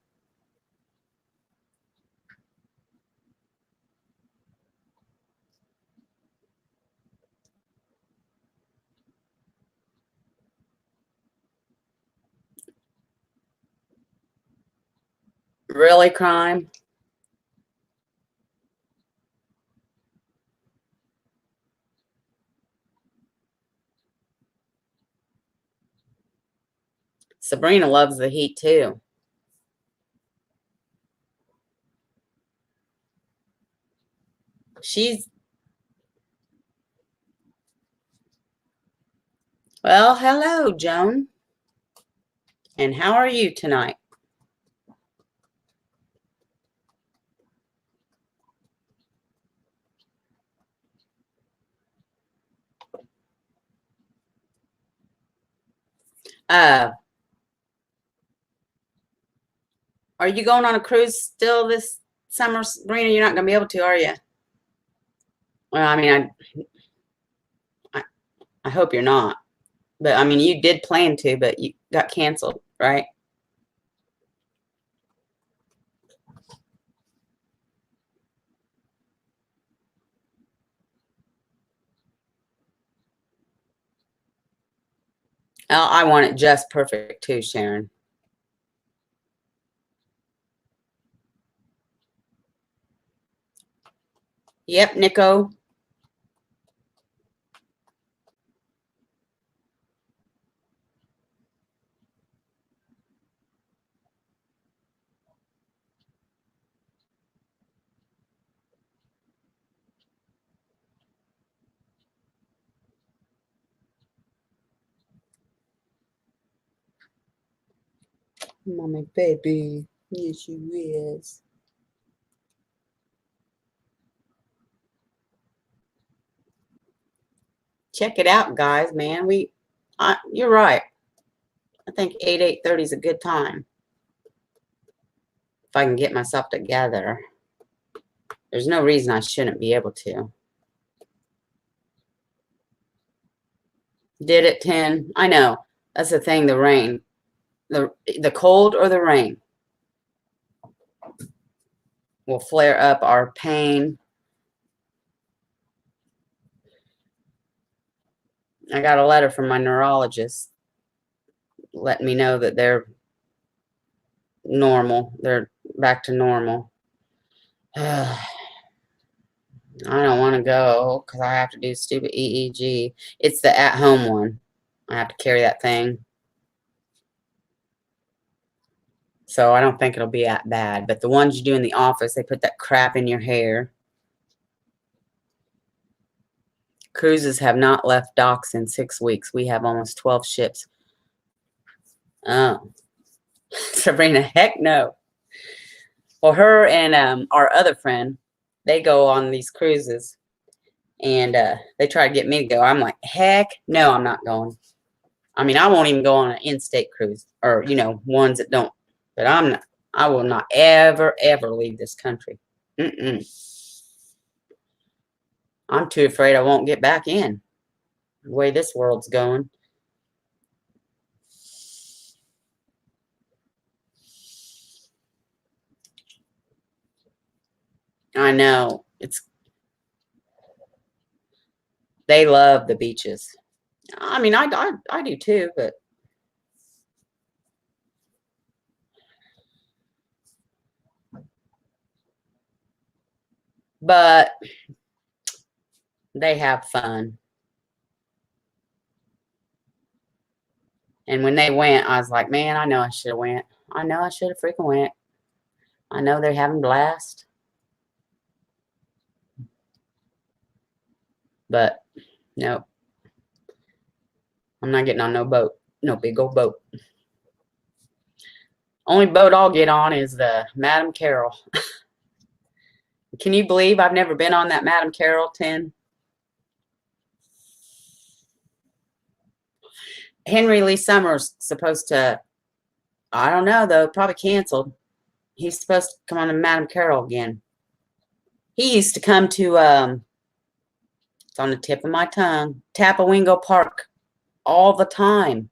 Really, crime? Sabrina loves the heat too. She's, well, hello, Joan. And how are you tonight? Are you going on a cruise still this summer, Sabrina? You're not going to be able to, are you? Well, I mean, I hope you're not. But I mean, you did plan to, but you got canceled, right? Oh, I want it just perfect too, Sharon. Yep, Nico. Mommy, baby. Yes, you is. Check it out, guys, man. You're right. I think 8:30 is a good time. If I can get myself together. There's no reason I shouldn't be able to. Did it 10? I know. That's the thing, the rain. The cold or the rain will flare up our pain. I got a letter from my neurologist letting me know that they're normal. They're back to normal. I don't want to go because I have to do stupid EEG. It's the at-home one. I have to carry that thing. So I don't think it'll be that bad. But the ones you do in the office, they put that crap in your hair. Cruises have not left docks in 6 weeks. We have almost 12 ships. Oh, Sabrina, heck no. Well, her and our other friend, they go on these cruises, and they try to get me to go. I'm like, heck no, I'm not going. I mean, I won't even go on an in-state cruise, or ones that don't. But I'm not. I will not ever, ever leave this country. I'm too afraid I won't get back in. The way this world's going. I know. They love the beaches. I mean, I do too, but they have fun. And when they went, I was like, man, I know I should have went. I know I should have freaking went. I know they're having blast. But no, I'm not getting on no boat. No big old boat. Only boat I'll get on is the Madame Carroll. Can you believe I've never been on that Madame Carroll 10? Henry Lee Summers supposed to, I don't know though, probably canceled. He's supposed to come on to Madame Carroll again. He used to come to, it's on the tip of my tongue, Tapawingo Park all the time.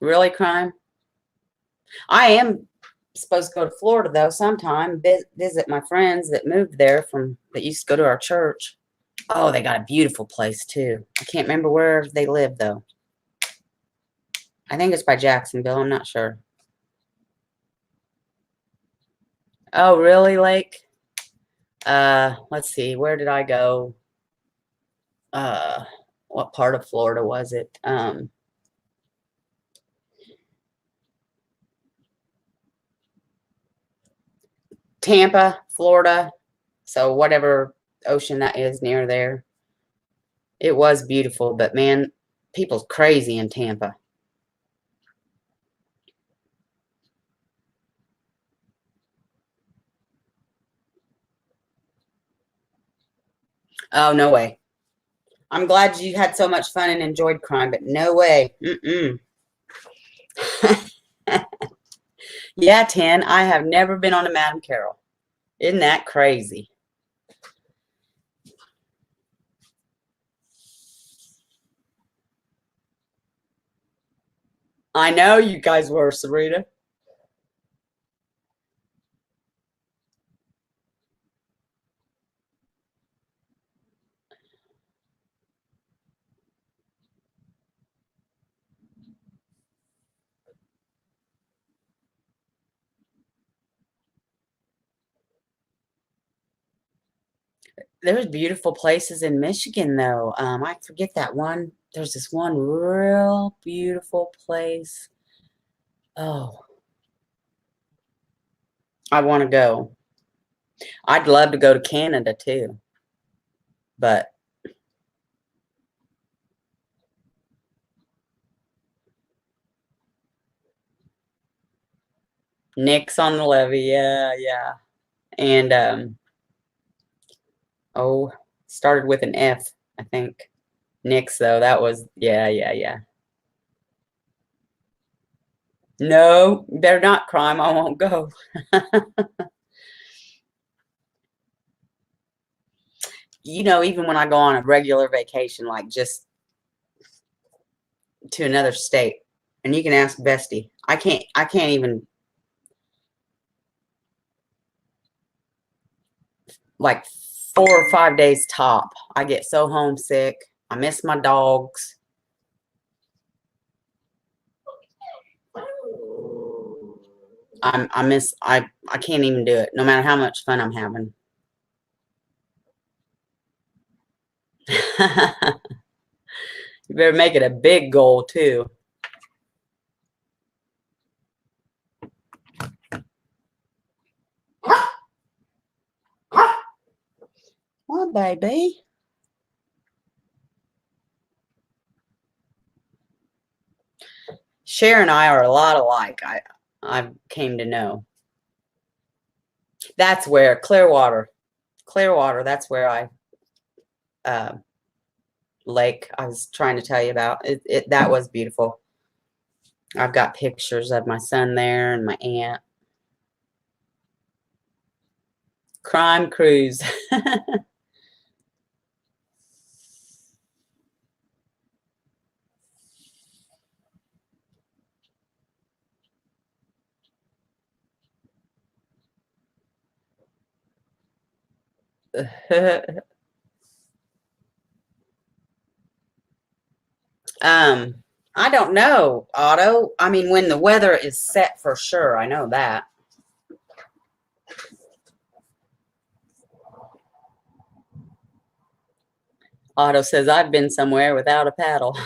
Really, crime? I am supposed to go to Florida though sometime, visit my friends that moved there that used to go to our church. Oh, they got a beautiful place too. I can't remember where they live though. I think it's by Jacksonville. I'm not sure. Oh, really, Lake? Let's see. Where did I go? What part of Florida was it? Tampa, Florida. So whatever ocean that is near there. It was beautiful, but man, people's crazy in Tampa. Oh, no way. I'm glad you had so much fun and enjoyed crime, but no way. Yeah, 10. I have never been on a Madame Carroll. Isn't that crazy? I know you guys were, Sarita. There's beautiful places in Michigan, though. I forget that one. There's this one real beautiful place. Oh, I want to go. I'd love to go to Canada, too. But Nick's on the levee. Yeah, yeah. And, oh, started with an F, I think. Nick's, though, that was, yeah, yeah, yeah. No, better not, crime. I won't go. Even when I go on a regular vacation, like just to another state, and you can ask Bestie, I can't even, like 4 or 5 days top. I get so homesick. I miss my dogs. I can't even do it, no matter how much fun I'm having. You better make it a big goal too. What, baby? Cher and I are a lot alike. I came to know. That's where Clearwater. That's where lake I was trying to tell you about. That was beautiful. I've got pictures of my son there and my aunt. Crime cruise. I don't know, Otto. I mean, when the weather is set for sure, I know that. Otto says, I've been somewhere without a paddle.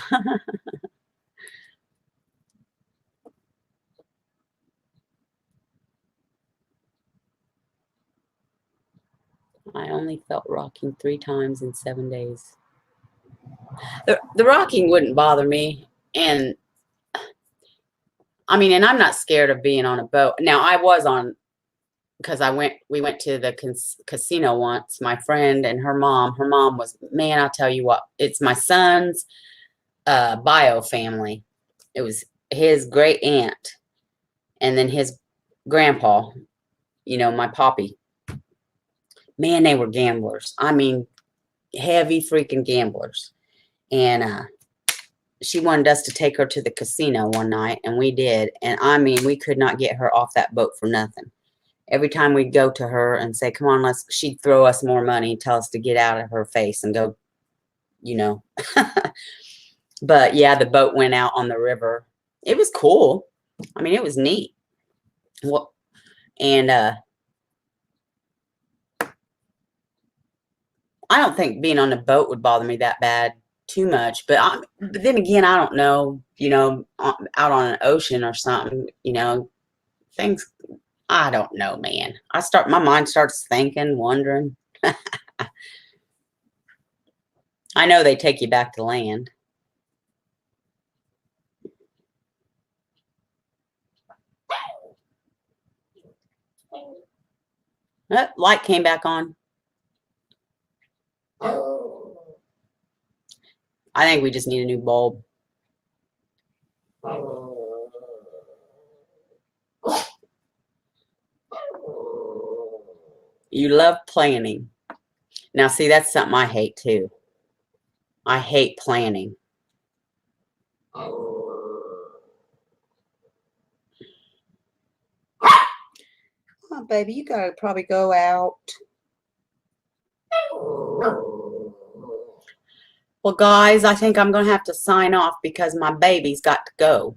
I only felt rocking 3 times in 7 days. The rocking wouldn't bother me. And I mean, and I'm not scared of being on a boat. Now, I was on, because we went to the casino once, my friend and her mom. Her mom was, man, I'll tell you what, it's my son's bio family. It was his great aunt and then his grandpa, my poppy. Man, they were gamblers. I mean, heavy freaking gamblers. And she wanted us to take her to the casino one night, and we did. And I mean, we could not get her off that boat for nothing. Every time we'd go to her and say, come on, she'd throw us more money, tell us to get out of her face and go, But yeah, the boat went out on the river. It was cool. I mean, it was neat. Well, and I don't think being on a boat would bother me that bad too much. But then again, I don't know, out on an ocean or something, things, I don't know, man. My mind starts thinking, wondering. I know they take you back to land. Light came back on. I think we just need a new bulb. You love planning. Now, see, that's something I hate too. I hate planning. Oh, baby, you gotta probably go out. Well, guys, I think I'm gonna have to sign off because my baby's got to go.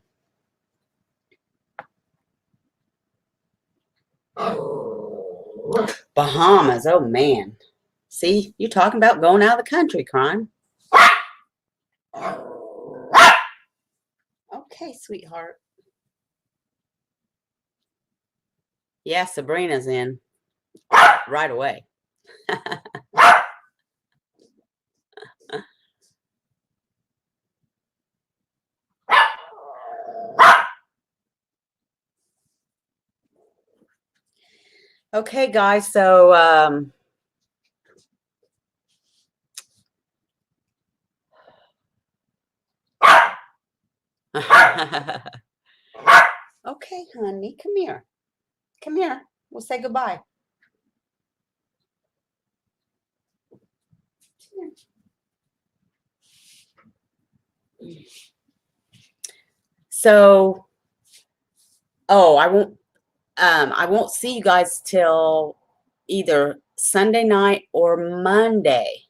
Bahamas, oh man. See, you're talking about going out of the country, crime. Okay, sweetheart. Yeah, Sabrina's in right away. Okay, guys, so okay, honey, come here. Come here. We'll say goodbye. So, I won't see you guys till either Sunday night or Monday.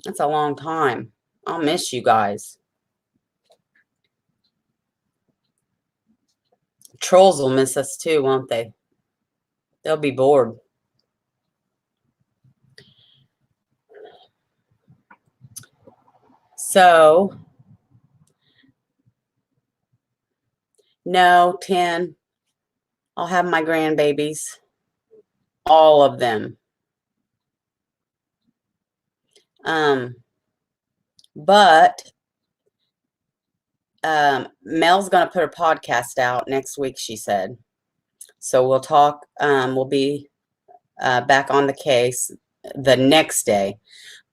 That's a long time. I'll miss you guys. Trolls will miss us too, won't they? They'll be bored. So, no, 10. I'll have my grandbabies. All of them. But Mel's going to put her podcast out next week, she said. So we'll talk. We'll be back on the case the next day.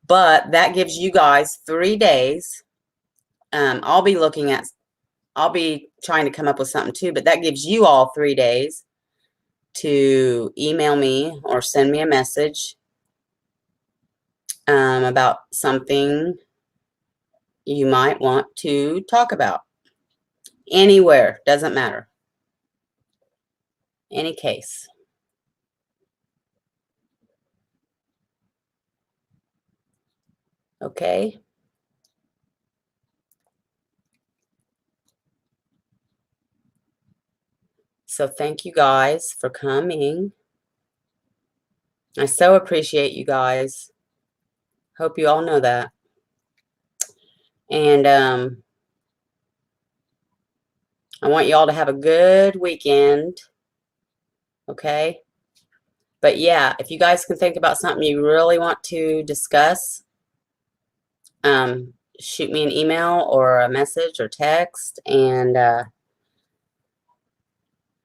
But that gives you guys 3 days. I'll be trying to come up with something too, but that gives you all 3 days to email me or send me a message about something you might want to talk about. Anywhere, doesn't matter. Any case. Okay. So thank you guys for coming. I so appreciate you guys. Hope you all know that. And I want you all to have a good weekend. Okay? But yeah, if you guys can think about something you really want to discuss, shoot me an email or a message or text, and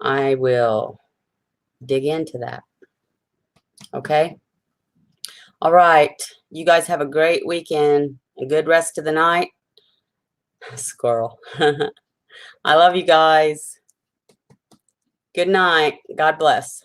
I will dig into that. Okay? All right. You guys have a great weekend. A good rest of the night. Squirrel. I love you guys. Good night. God bless.